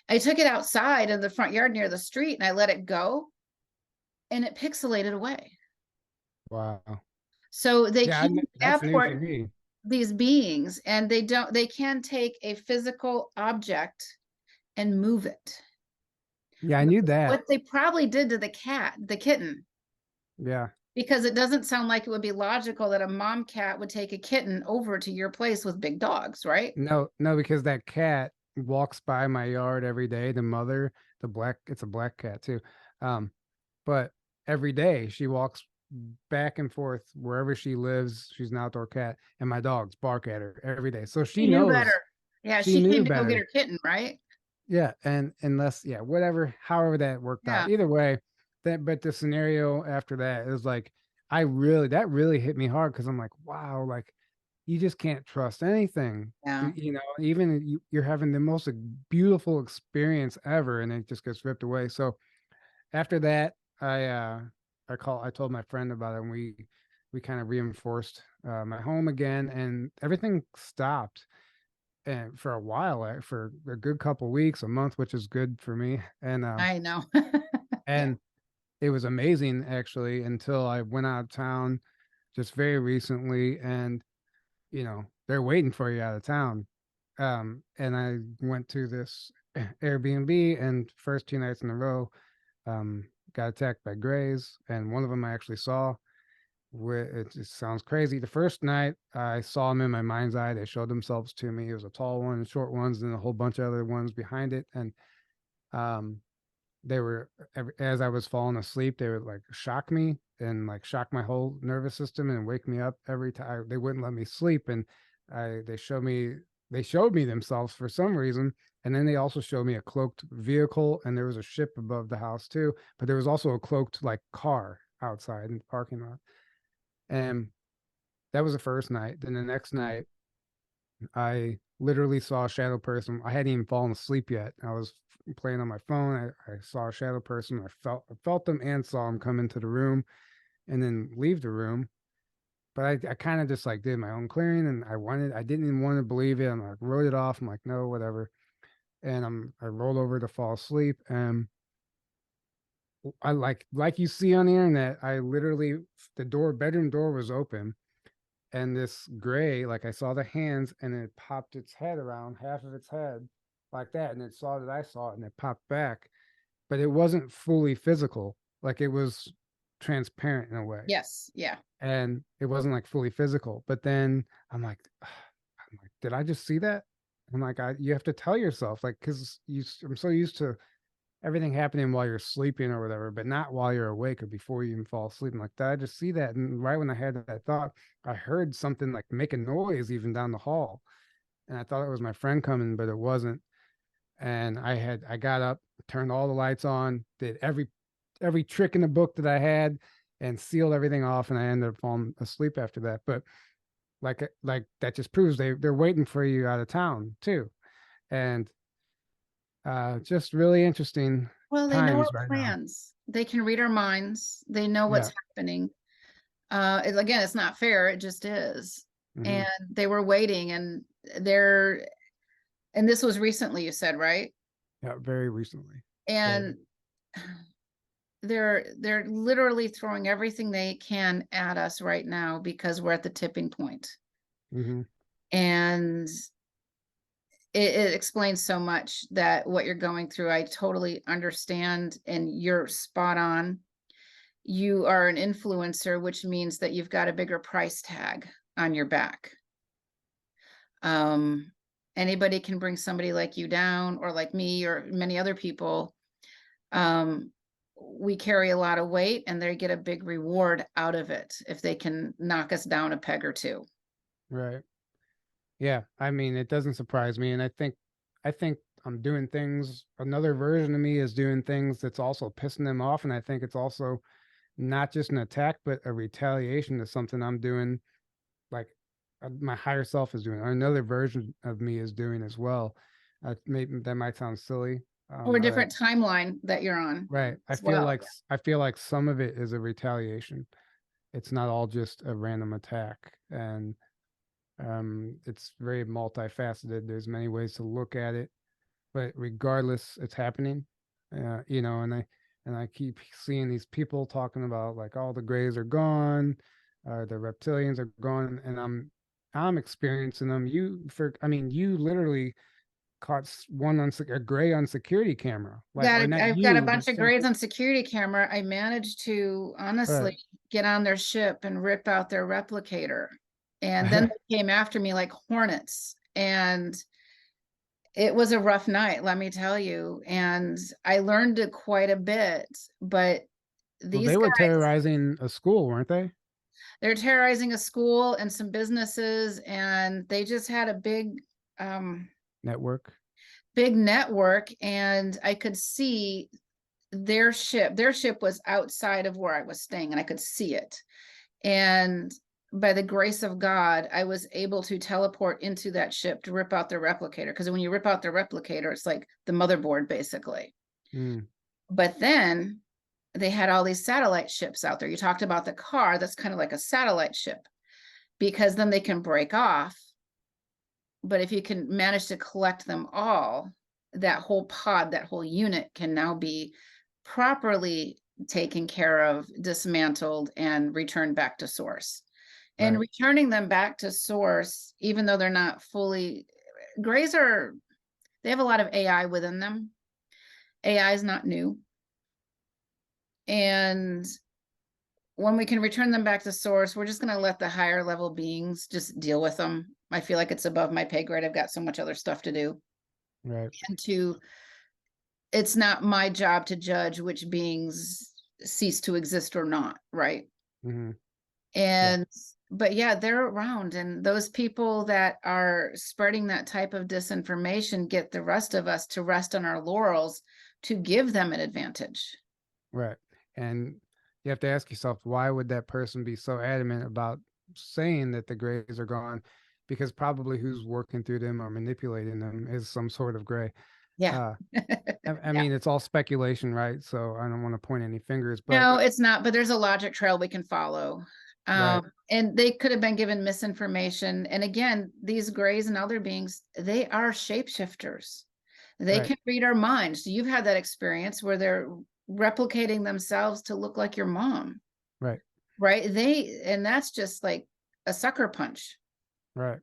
A: I took it outside in the front yard near the street and I let it go and it pixelated away.
B: Wow.
A: So they
B: Yeah,
A: can
B: that's new for
A: apport
B: me.
A: these beings, and they can take a physical object and move it.
B: Yeah, I knew that.
A: What they probably did to the kitten,
B: Yeah.
A: because it doesn't sound like it would be logical that a mom cat would take a kitten over to your place with big dogs, right?
B: No, no, because that cat walks by my yard every day. The mother, it's a black cat too. Um, but every day she walks back and forth wherever she lives. She's an outdoor cat, and my dogs bark at her every day. So
A: She knew better. Yeah,
B: she
A: she
B: knew
A: came to go get
B: better.
A: her kitten, right?
B: Yeah, and unless, yeah, whatever, however that worked out.
A: Yeah,
B: Either way, but the scenario after that is like that really hit me hard, because I'm like, wow, like you just can't trust anything.
A: yeah.
B: Even you're having the most beautiful experience ever, and it just gets ripped away. So after that, I told my friend about it, and we kind of reinforced my home again, and everything stopped. And for a while, for a good couple weeks, a month, which is good for me,
A: I know. Yeah,
B: and it was amazing actually, until I went out of town just very recently, and they're waiting for you out of town. And I went to this Airbnb, and first 2 nights in a row, got attacked by grays, and one of them I actually saw. It just sounds crazy. The first night I saw them in my mind's eye, they showed themselves to me. It was a tall one, short ones, and a whole bunch of other ones behind it. And um, they were as I was falling asleep, they would like shock me and like shock my whole nervous system and wake me up every time. They wouldn't let me sleep, and they showed me themselves for some reason. And then they also showed me a cloaked vehicle, and there was a ship above the house too. But there was also a cloaked like car outside in the parking lot. And that was the first night. Then the next night, I literally saw a shadow person. I hadn't even fallen asleep yet. I was playing on my phone. I saw a shadow person. I felt them and saw them come into the room and then leave the room. But I kind of just like did my own clearing, and I didn't even want to believe it. I'm like wrote it off. I'm like, no, whatever. And I rolled over to fall asleep, and I like you see on the internet, I literally bedroom door was open, and this gray, like I saw the hands, and it popped its head around, half of its head like that, and it saw that I saw it, and it popped back, but it wasn't fully physical, like it was transparent in a way,
A: Yes. Yeah.
B: and it wasn't like fully physical. But then I'm like, did I just see that? I'm like, you have to tell yourself, like, because I'm so used to everything happening while you're sleeping or whatever, but not while you're awake or before you even fall asleep. I'm like, did I just see that? And right when I had that thought, I heard something like make a noise even down the hall. And I thought it was my friend coming, but it wasn't. And I got up, turned all the lights on, did every trick in the book that I had, and sealed everything off. And I ended up falling asleep after that. But like that just proves they're waiting for you out of town too. And just really interesting
A: Well, they know our
B: times right now.
A: plans. They can read our minds. They know what's
B: Yeah.
A: happening. Again, it's not fair. It just is.
B: Hmm.
A: And they were waiting, and they're, and this was recently, you said, right?
B: Yeah, very recently. Very.
A: And they're literally throwing everything they can at us right now because we're at the tipping point.
B: Hmm.
A: And it explains so much that what you're going through, I totally understand, and you're spot on. You are an influencer, which means that you've got a bigger price tag on your back. Um, Anybody can bring somebody like you down, or like me or many other people. Um, we carry a lot of weight, and they get a big reward out of it if they can knock us down a peg or two.
B: Right. Yeah. I mean, it doesn't surprise me. And I think I'm doing things, another version of me is doing things that's also pissing them off. And I think it's also not just an attack, but a retaliation to something I'm doing, like my higher self is doing, or another version of me is doing as well. Maybe that might sound silly.
A: Or a
B: But
A: different timeline that you're on
B: right.
A: as well.
B: I feel like some of it is a retaliation. It's not all just a random attack. And it's very multifaceted. There's many ways to look at it, but regardless, it's happening. And I keep seeing these people talking about like all the grays are gone, the reptilians are gone, and I'm experiencing them. I mean, you literally caught one on a gray on security camera, like, or not
A: I've got a
B: you,
A: bunch
B: but
A: of grades on security camera. I managed to
B: uh,
A: honestly get on their ship and rip out their replicator. And then they came after me like hornets. And it was a rough night, let me tell you. And I learned quite a bit. But
B: well,
A: these
B: they were
A: guys,
B: terrorizing a school, weren't they?
A: they're terrorizing a school and some businesses, and they just had a um,
B: Network.
A: big network. And I could see their ship was outside of where I was staying, and I could see it. And by the grace of God, I was able to teleport into that ship to rip out their replicator, because when you rip out the replicator, it's like the motherboard basically.
B: Mm,
A: But then they had all these satellite ships out there. You talked about the car, that's kind of like a satellite ship, because then they can break off. But if you can manage to collect them all, that whole pod, that whole unit can now be properly taken care of, dismantled, and returned back to source. And
B: right.
A: returning them back to source, even though they're not fully, grays they have a lot of AI within them. AI is not new. And when we can return them back to source, we're just going to let the higher level beings just deal with them. I feel like it's above my pay grade. I've got so much other stuff to do.
B: Right.
A: And it's not my job to judge which beings cease to exist or not, right?
B: Hmm. Yeah.
A: And but yeah, they're around, and those people that are spreading that type of disinformation get the rest of us to rest on our laurels to give them an advantage.
B: Right. And you have to ask yourself, why would that person be so adamant about saying that the grays are gone? Because probably who's working through them or manipulating them is some sort of gray.
A: Yeah.
B: Uh, I
A: Yeah.
B: mean, it's all speculation, right? So I don't want to point any fingers, but
A: No, it's not, but there's a logic trail we can follow.
B: right,
A: And they could have been given misinformation. And again, these grays and other beings, they are shapeshifters. They
B: right,
A: can read our minds. You've had that experience where they're replicating themselves to look like your mom,
B: right,
A: right? And that's just like a sucker punch.
B: right.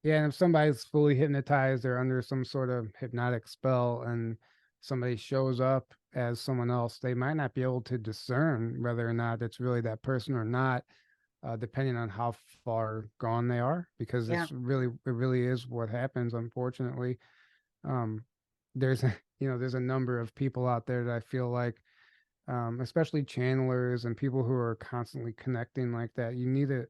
B: Yeah, and if somebody's fully hypnotized, they're under some sort of hypnotic spell, and somebody shows up as someone else, they might not be able to discern whether or not it's really that person or not, depending on how far gone they are, because
A: Yeah.
B: it really is what happens, unfortunately. Um, there's there's a number of people out there that I feel like, especially channelers and people who are constantly connecting like that, you need to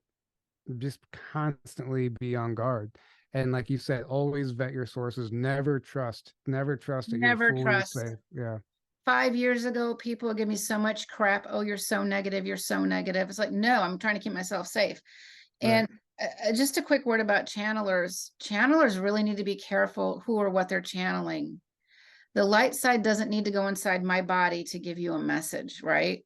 B: just constantly be on guard. And like you said, always vet your sources. Never trust that you're
A: Never
B: fully
A: trust.
B: safe. Yeah.
A: 5 years ago, people would give me so much crap. Oh, you're so negative. You're so negative. It's like, no, I'm trying to keep myself safe.
B: Right.
A: And just a quick word about channelers. Channelers really need to be careful who or what they're channeling. The light side doesn't need to go inside my body to give you a message, right?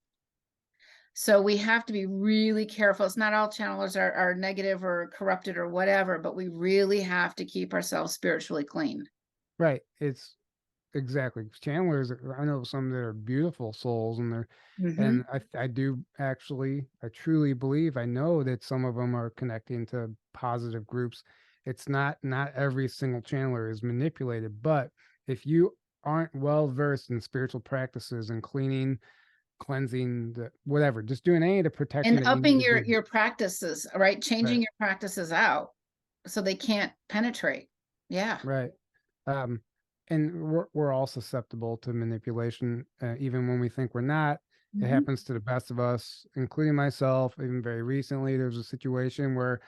A: So we have to be really careful. It's not all channelers are negative or corrupted or whatever, but we really have to keep ourselves spiritually clean.
B: Right. It's exactly channelers. I know some that are beautiful souls, and
A: Hmm.
B: I do actually, I truly believe, I know that some of them are connecting to positive groups. It's not every single channeler is manipulated, but if you aren't well versed in spiritual practices and cleansing, the whatever, just doing any of the protection
A: And
B: that you need
A: upping
B: to do.
A: your practices, right?
B: Right.
A: Changing your practices out so they can't penetrate. Yeah.
B: Right. Um, and we're all susceptible to manipulation, even when we think we're not. It
A: Hmm.
B: happens to the best of us, including myself. Even very recently, there was a situation where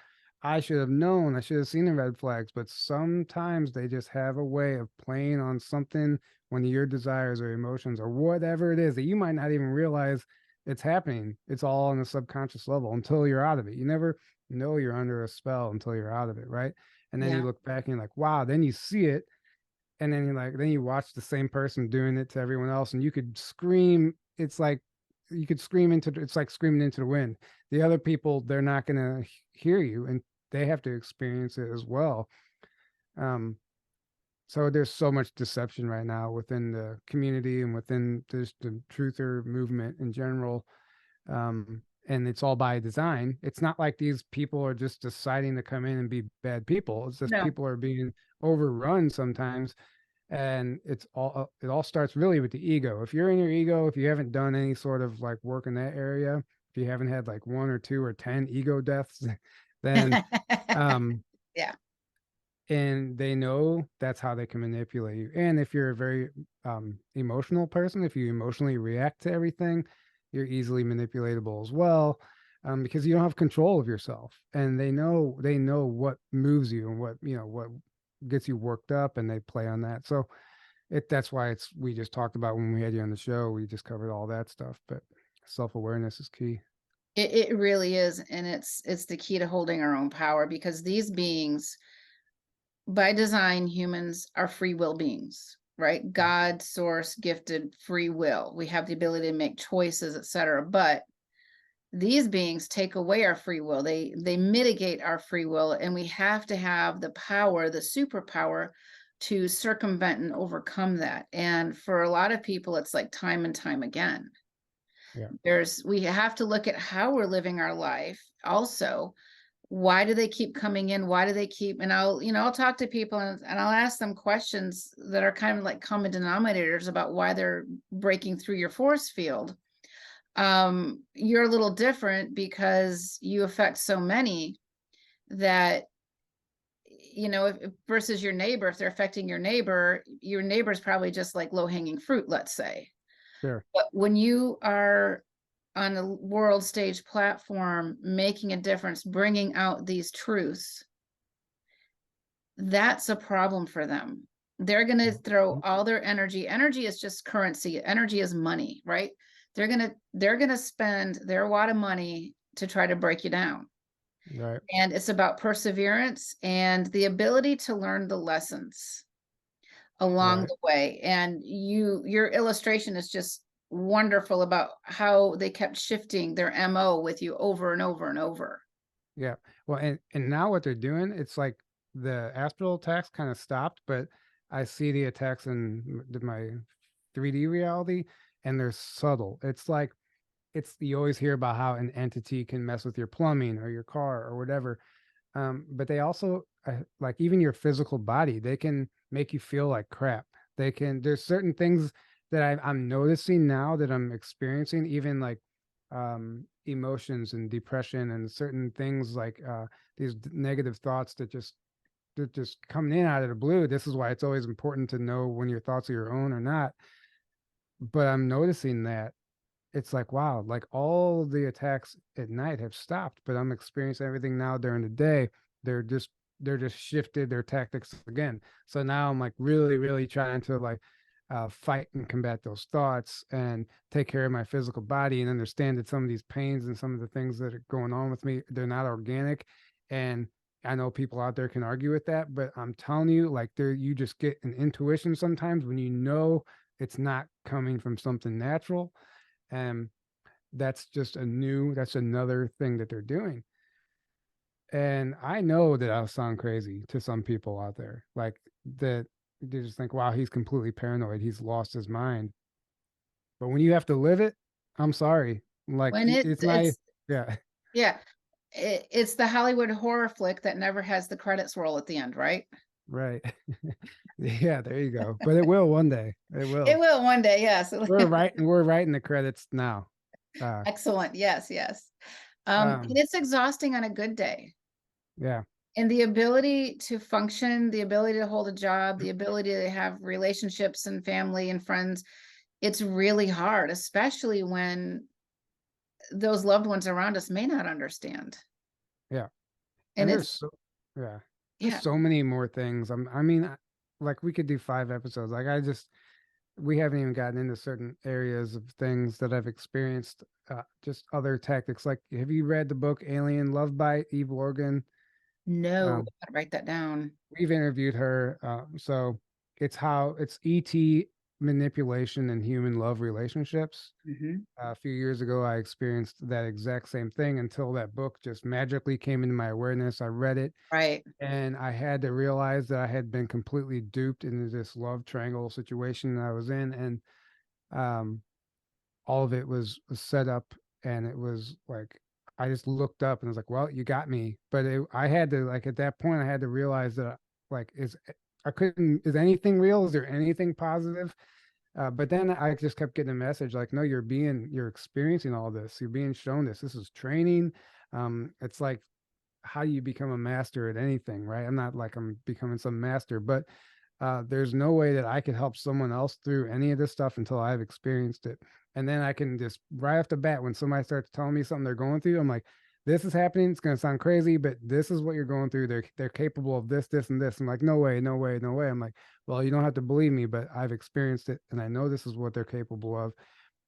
B: I should have known, I should have seen the red flags, but sometimes they just have a way of playing on something, one of your desires or emotions or whatever it is, that you might not even realize it's happening. It's all on the subconscious level until you're out of it. You never know you're under a spell until you're out of it, right? And then you
A: Yeah.
B: look back and you're like, wow, then you see it, and then then you watch the same person doing it to everyone else, and you could scream. It's like you could scream into it's like screaming into the wind. The other people, they're not going to hear you, and they have to experience it as well. um so there's so much deception right now within the community and within just the truther movement in general. And it's all by design. It's not like these people are just deciding to come in and be bad people. It's just
A: No.
B: people are being overrun sometimes, and it all starts really with the ego. If you're in your ego, if you haven't done any sort of like work in that area, if you haven't had like one or two or 10 ego deaths, then um
A: Yeah.
B: and they know that's how they can manipulate you. And if you're a very emotional person, if you emotionally react to everything, you're easily manipulatable as well, because you don't have control of yourself. And they know what moves you and what gets you worked up, and they play on that. So that's why we just talked about when we had you on the show. We just covered all that stuff, but self-awareness is key.
A: It really is. And it's the key to holding our own power, because these beings, by design, humans are free will beings, right? God, source, gifted free will. We have the ability to make choices, etc. But these beings take away our free will. They mitigate our free will, and we have to have the power, the superpower, to circumvent and overcome that. And for a lot of people, it's like time and time again.
B: Yeah.
A: We have to look at how we're living our life also. Why do they keep coming in? Why do they keep, and I'll talk to people, and I'll ask them questions that are kind of like common denominators about why they're breaking through your force field. You're a little different because you affect so many that, you know, if versus your neighbor, if they're affecting your neighbor's probably just like low-hanging fruit, let's say.
B: Sure.
A: But when you are on a world stage platform, making a difference, bringing out these truths, that's a problem for them. They're going to throw
B: Mhm.
A: all their energy. Energy is just currency. Energy is money, right? They're going to spend their wad of money to try to break you down.
B: Right.
A: And it's about perseverance and the ability to learn the lessons along
B: Right.
A: the way. And your illustration is just wonderful about how they kept shifting their MO with you over and over and over.
B: Yeah. Well, and now what they're doing, it's like the astral attacks kind of stopped, but I see the attacks in my 3D reality, and they're subtle. It's like it's you always hear about how an entity can mess with your plumbing or your car or whatever. But they also like even your physical body, they can make you feel like crap. They can. There's certain things that I'm noticing now that I'm experiencing, even like emotions and depression and certain things like these negative thoughts that just coming in out of the blue. This is why it's always important to know when your thoughts are your own or not. But I'm noticing that it's like, wow, like all the attacks at night have stopped, but I'm experiencing everything now during the day. They're just they're just shifted their tactics again. So now I'm like really, really trying to like fight and combat those thoughts and take care of my physical body and understand that some of these pains and some of the things that are going on with me, they're not organic. And I know people out there can argue with that, but I'm telling you, like there you just get an intuition sometimes when you know it's not coming from something natural. And that's another thing that they're doing. And I know that I'll sound crazy to some people out there, like that they just think, wow, he's completely paranoid. He's lost his mind. But when you have to live it, I'm sorry. Like
A: When
B: it's my,
A: it's
B: yeah,
A: yeah, it's the Hollywood horror flick that never has the credits roll at the end, right?
B: right. Yeah, there you go. But it will one day. It
A: It
B: will.
A: will one day, yes.
B: We're writing the credits now. Uh,
A: Excellent. Yes, yes. And
B: um,
A: it's exhausting on a good day.
B: yeah.
A: And the ability to function, the ability to hold a job, the ability to have relationships and family and friends, it's really hard, especially when those loved ones around us may not understand.
B: Yeah.
A: And
B: And
A: it's,
B: yeah, there's
A: yeah,
B: so many more things. I mean, like we could do 5 episodes. We haven't even gotten into certain areas of things that I've experienced. Just other tactics. Like, have you read the book Alien Love Bite, Eve Lorgan?
A: no,
B: Um,
A: I'll write that down.
B: we've interviewed her. So it's how it's ET manipulation and human love relationships.
A: Hmm.
B: A few years ago, I experienced that exact same thing until that book just magically came into my awareness. I read it
A: Right.
B: and I had to realize that I had been completely duped into this love triangle situation that I was in, and um, all of it was set up, and it was like I just looked up and was like, "Well, you got me," but I had to like at that point I had to realize that like I couldn't is anything real? Is there anything positive? But then I just kept getting a message like, no, you're experiencing all this. You're being shown this. This is training. It's like how you become a master at anything, right? I'm not like I'm becoming some master, but there's no way that I could help someone else through any of this stuff until I've experienced it. And then I can just right off the bat, when somebody starts telling me something they're going through, I'm like, this is happening. It's going to sound crazy, but this is what you're going through. They're capable of this, this, and this. I'm like, no way, no way, no way. I'm like, well, you don't have to believe me, but I've experienced it, and I know this is what they're capable of.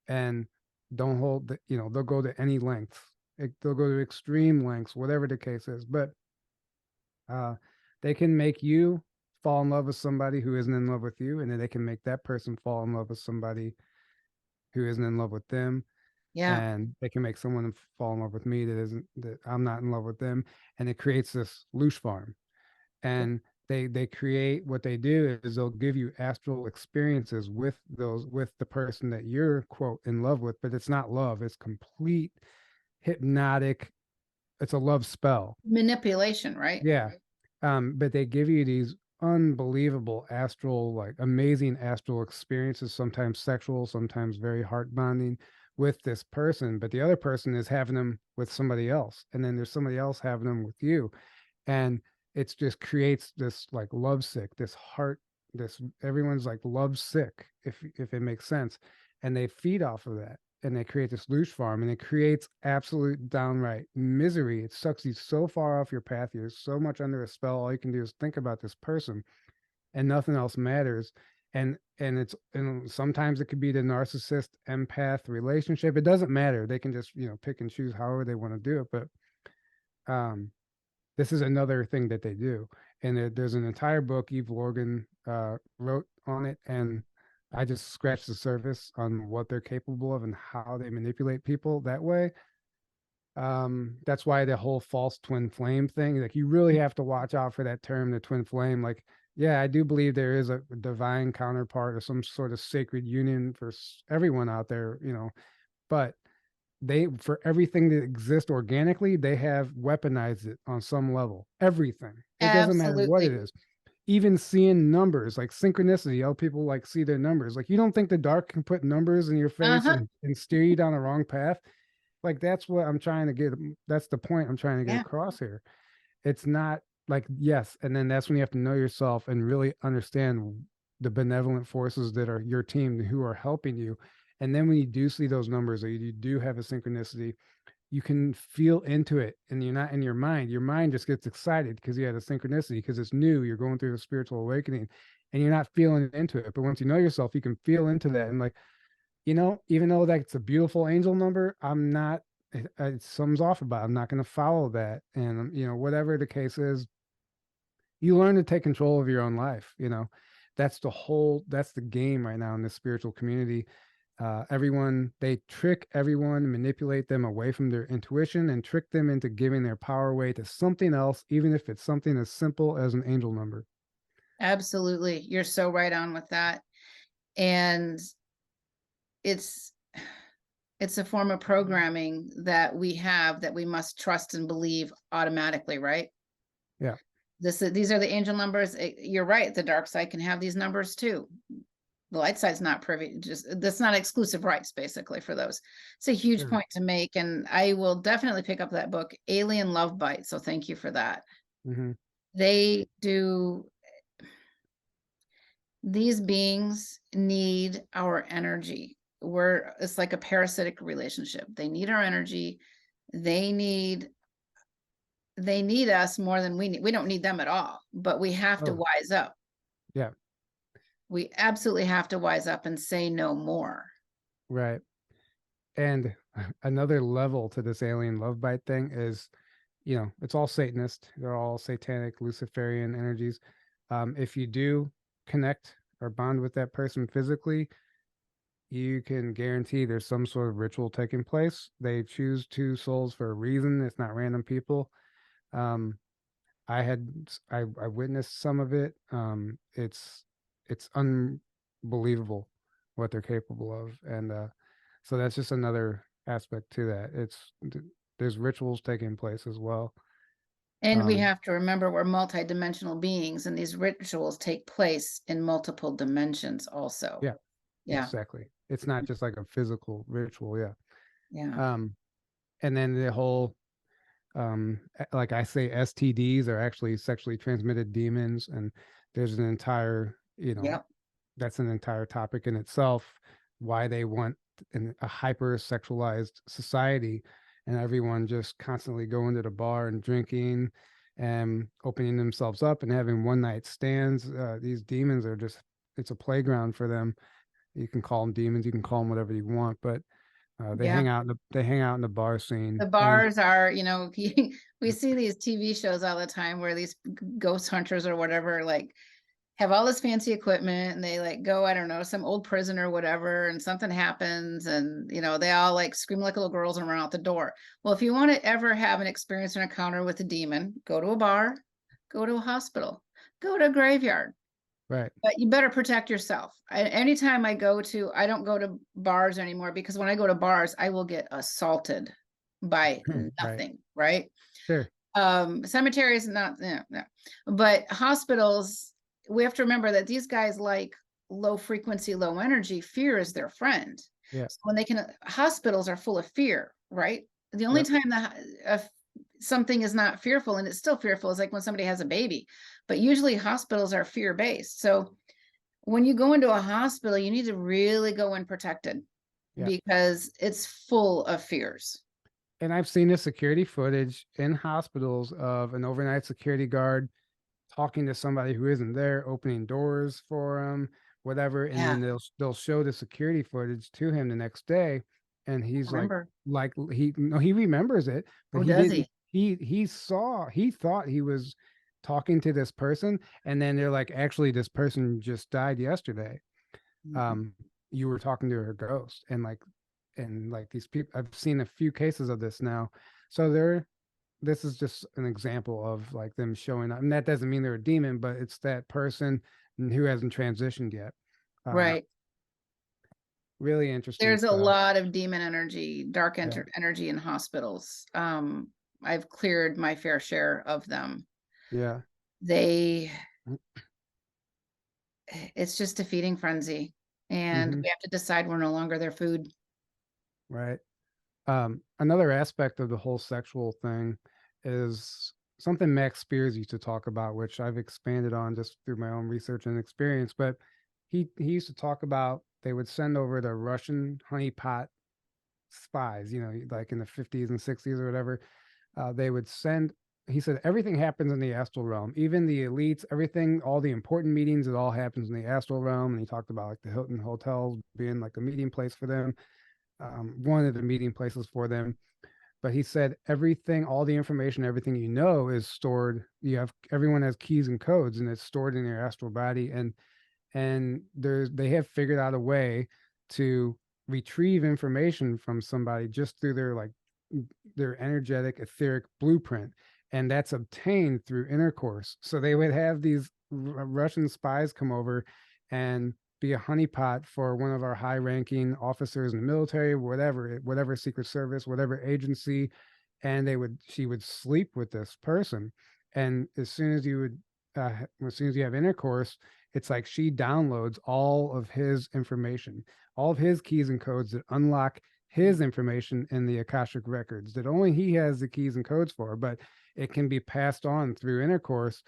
B: And don't hold the, they'll go to any lengths. They'll go to extreme lengths, whatever the case is. But uh, they can make you fall in love with somebody who isn't in love with you, and then they can make that person fall in love with somebody who isn't in love with them,
A: Yeah.
B: and they can make someone fall in love with me that I'm not in love with them, and it creates this loosh farm. And they create what they do is they'll give you astral experiences with the person that you're quote in love with, but it's not love, it's complete hypnotic, it's a love spell.
A: Manipulation, right?
B: Yeah. But they give you these unbelievable astral, like amazing astral experiences, sometimes sexual, sometimes very heart bonding, with this person, but the other person is having them with somebody else, and then there's somebody else having them with you, and it's just creates this like love sick, this heart, this everyone's like love sick, if it makes sense, and they feed off of that, and they create this luge farm, and it creates absolute downright misery. It sucks you so far off your path. You're so much under a spell. All you can do is think about this person, and nothing else matters. And sometimes it could be the narcissist empath relationship. It doesn't matter. They can just, pick and choose however they want to do it. But this is another thing that they do. And there's an entire book Eve Lorgan wrote on it, and I just scratched the surface on what they're capable of and how they manipulate people that way. That's why the whole false twin flame thing, like, you really have to watch out for that term, the twin flame. Like, yeah, I do believe there is a divine counterpart or some sort of sacred union for everyone out there, but for everything that exists organically, they have weaponized it on some level. Everything. It doesn't matter what it
A: Absolutely.
B: is. Even seeing numbers, like synchronicity, how people like see their numbers. Like, you don't think the dark can put numbers in your face
A: Uh-huh.
B: and steer you down the wrong path? Like, that's what I'm trying to get. That's the point I'm trying to get
A: Yeah.
B: across here. It's not like, yes, and then that's when you have to know yourself and really understand the benevolent forces that are your team who are helping you. And then when you do see those numbers, or you do have a synchronicity, you can feel into it, and you're not in your mind. Your mind just gets excited because you had a synchronicity, because it's new. You're going through a spiritual awakening, and you're not feeling into it. But once you know yourself, you can feel into that. And like, even though that's a beautiful angel number, I'm not, something's off about it. I'm not going to follow that. And, whatever the case is, you learn to take control of your own life. That's the game right now in the spiritual community. They trick everyone, manipulate them away from their intuition, and trick them into giving their power away to something else, even if it's something as simple as an angel number.
A: Absolutely. You're so right on with that. And it's it's a form of programming that we have that we must trust and believe automatically, right?
B: Yeah.
A: These are the angel numbers. You're right. The dark side can have these numbers too. The light side's not privy, just that's not exclusive rights, basically, for those. It's a huge
B: Sure.
A: point to make, and I will definitely pick up that book, Alien Love Bite. So thank you for that.
B: Mm-hmm.
A: They do, these beings need our energy. It's like a parasitic relationship. They need our energy. They need us more than we need. We don't need them at all, but we have to
B: Oh,
A: wise up.
B: yeah.
A: We absolutely have to wise up and say no more.
B: Right. And another level to this alien love bite thing is, it's all Satanist. They're all satanic, Luciferian energies. If you do connect or bond with that person physically, you can guarantee there's some sort of ritual taking place. They choose two souls for a reason. It's not random people. Um, I witnessed some of it. It's unbelievable what they're capable of, and so that's just another aspect to that. There's rituals taking place as well.
A: And we
B: Um,
A: have to remember we're multidimensional beings, and these rituals take place in multiple dimensions also.
B: yeah,
A: Yeah.
B: exactly. It's not just like a physical ritual. Yeah.
A: Yeah.
B: And then the whole, like I say, STDs are actually sexually transmitted demons, and there's an entire,
A: Yep.
B: that's an entire topic in itself, why they want a hyper sexualized society, and everyone just constantly going to the bar and drinking and opening themselves up and having one night stands. These demons are just, it's a playground for them. You can call them demons, you can call them whatever you want, but
A: Yeah.
B: they hang out in the bar scene.
A: The
B: And
A: bars are, we see these TV shows all the time where these ghost hunters or whatever, like, have all this fancy equipment, and they like go, I don't know, some old prison or whatever, and something happens, and they all like scream like little girls and run out the door. Well, if you want to ever have an experience or encounter with a demon, go to a bar, go to a hospital, go to a graveyard.
B: right.
A: But you better protect yourself. Anytime I don't go to bars anymore, because when I go to bars, I will get assaulted by
B: Right.
A: nothing, right?
B: Sure.
A: Cemeteries, not, no. But hospitals, we have to remember that these guys like low frequency, low energy. Fear is their friend.
B: Yeah.
A: So when they can, hospitals are full of fear, right? The only
B: Yep.
A: time that something is not fearful and it's still fearful is like when somebody has a baby, but usually hospitals are fear based. So when you go into a hospital, you need to really go in protected
B: Yeah.
A: because it's full of fears.
B: And I've seen the security footage in hospitals of an overnight security guard talking to somebody who isn't there, opening doors for him, whatever, and
A: Yeah,
B: then they'll show the security footage to him the next day, and he's
A: remember?
B: like he no he remembers it, but
A: Oh,
B: he
A: does
B: didn't
A: he?
B: he thought he was talking to this person, and then they're like, actually, this person just died yesterday.
A: Mhm.
B: Um, you were talking to her ghost, and like these people, I've seen a few cases of this now, so they're this is just an example of like them showing up. And that doesn't mean they're a demon, but it's that person who hasn't transitioned yet. Um,
A: Right.
B: really interesting
A: There's a
B: stuff.
A: lot of demon energy, dark
B: Yeah.
A: energy in hospitals. I've cleared my fair share of them.
B: Yeah.
A: They, it's just a feeding frenzy, and
B: Hmm.
A: we have to decide we're no longer their food.
B: Right. Another aspect of the whole sexual thing is something Max Spears used to talk about, which I've expanded on just through my own research and experience. But he used to talk about they would send over the Russian honeypot spies, like in the 50s and 60s or whatever. They would send, he said, everything happens in the astral realm, even the elites, everything, all the important meetings, it all happens in the astral realm. And he talked about like the Hilton hotels being like a meeting place for them, one of the meeting places for them. But he said everything, all the information, everything is stored. Everyone has keys and codes, and it's stored in your astral body. And they have figured out a way to retrieve information from somebody just through their energetic etheric blueprint, and that's obtained through intercourse. So they would have these Russian spies come over and be a honeypot for one of our high ranking officers in the military, whatever secret service, whatever agency, and she would sleep with this person, and as soon as you have intercourse, it's like she downloads all of his information, all of his keys and codes that unlock his information in the Akashic records that only he has the keys and codes for, but it can be passed on through intercourse.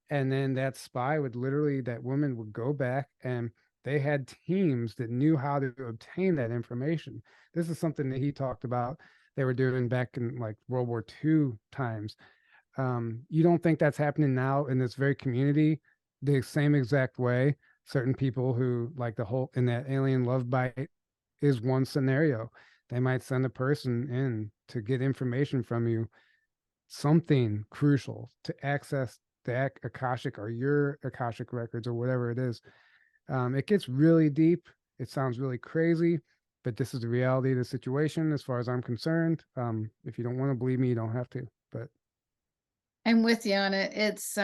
B: And then that woman would go back, and they had teams that knew how to obtain that information. This is something that he talked about they were doing back in like World War II times. You don't think that's happening now in this very community the same exact way? Certain people who like the whole in that alien love bite is one scenario. They might send a person in to get information from you, something crucial to access the Akashic or your Akashic records or whatever it is. It gets really deep. It sounds really crazy, but this is the reality of the situation as far as I'm concerned. If you don't want to believe me, you don't have to. But
A: I'm with you on it. It's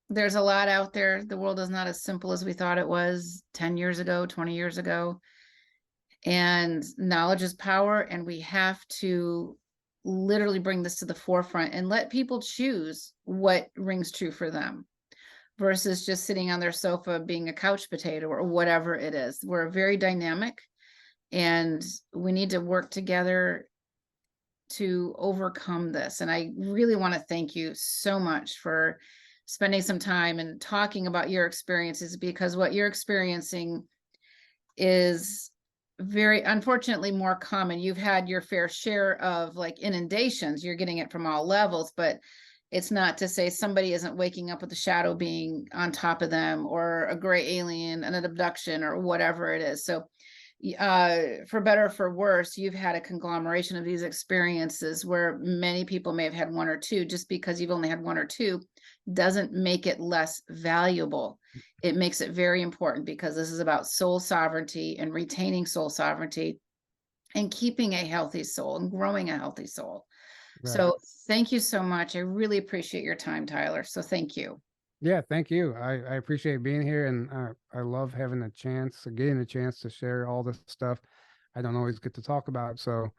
A: there's a lot out there. The world is not as simple as we thought it was 10 years ago, 20 years ago. And knowledge is power, and we have to literally bring this to the forefront and let people choose what rings true for them versus just sitting on their sofa being a couch potato or whatever it is. We're very dynamic, and we need to work together to overcome this. And I really want to thank you so much for spending some time and talking about your experiences, because what you're experiencing is very unfortunately more common. You've had your fair share of like inundations, you're getting it from all levels, but it's not to say somebody isn't waking up with a shadow being on top of them or a gray alien, an abduction, or whatever it is. So for better or for worse, you've had a conglomeration of these experiences where many people may have had one or two. Just because you've only had one or two doesn't make it less valuable. It makes it very important, because this is about soul sovereignty and retaining soul sovereignty and keeping a healthy soul and growing a healthy soul.
B: right.
A: So thank you so much. I really appreciate your time, Tyler. So thank you.
B: Yeah, thank you. I appreciate being here, and I love getting a chance to share all this stuff I don't always get to talk about. So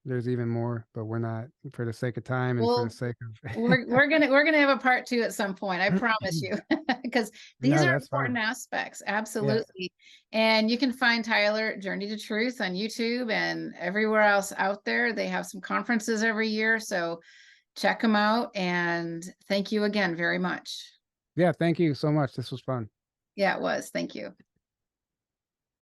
B: There's even more, but we're not, for the sake of time and for the
A: Well,
B: sake
A: we're gonna have a part 2 at some point, I
B: of
A: promise you, because these
B: no,
A: are
B: that's
A: important
B: fine.
A: aspects,
B: Yeah.
A: absolutely. And you can find Tyler Journey to Truth on YouTube and everywhere else out there. They have some conferences every year, so check them out. And thank you again very much.
B: Yeah, thank you so much. This was fun.
A: Yeah, it was. Thank you.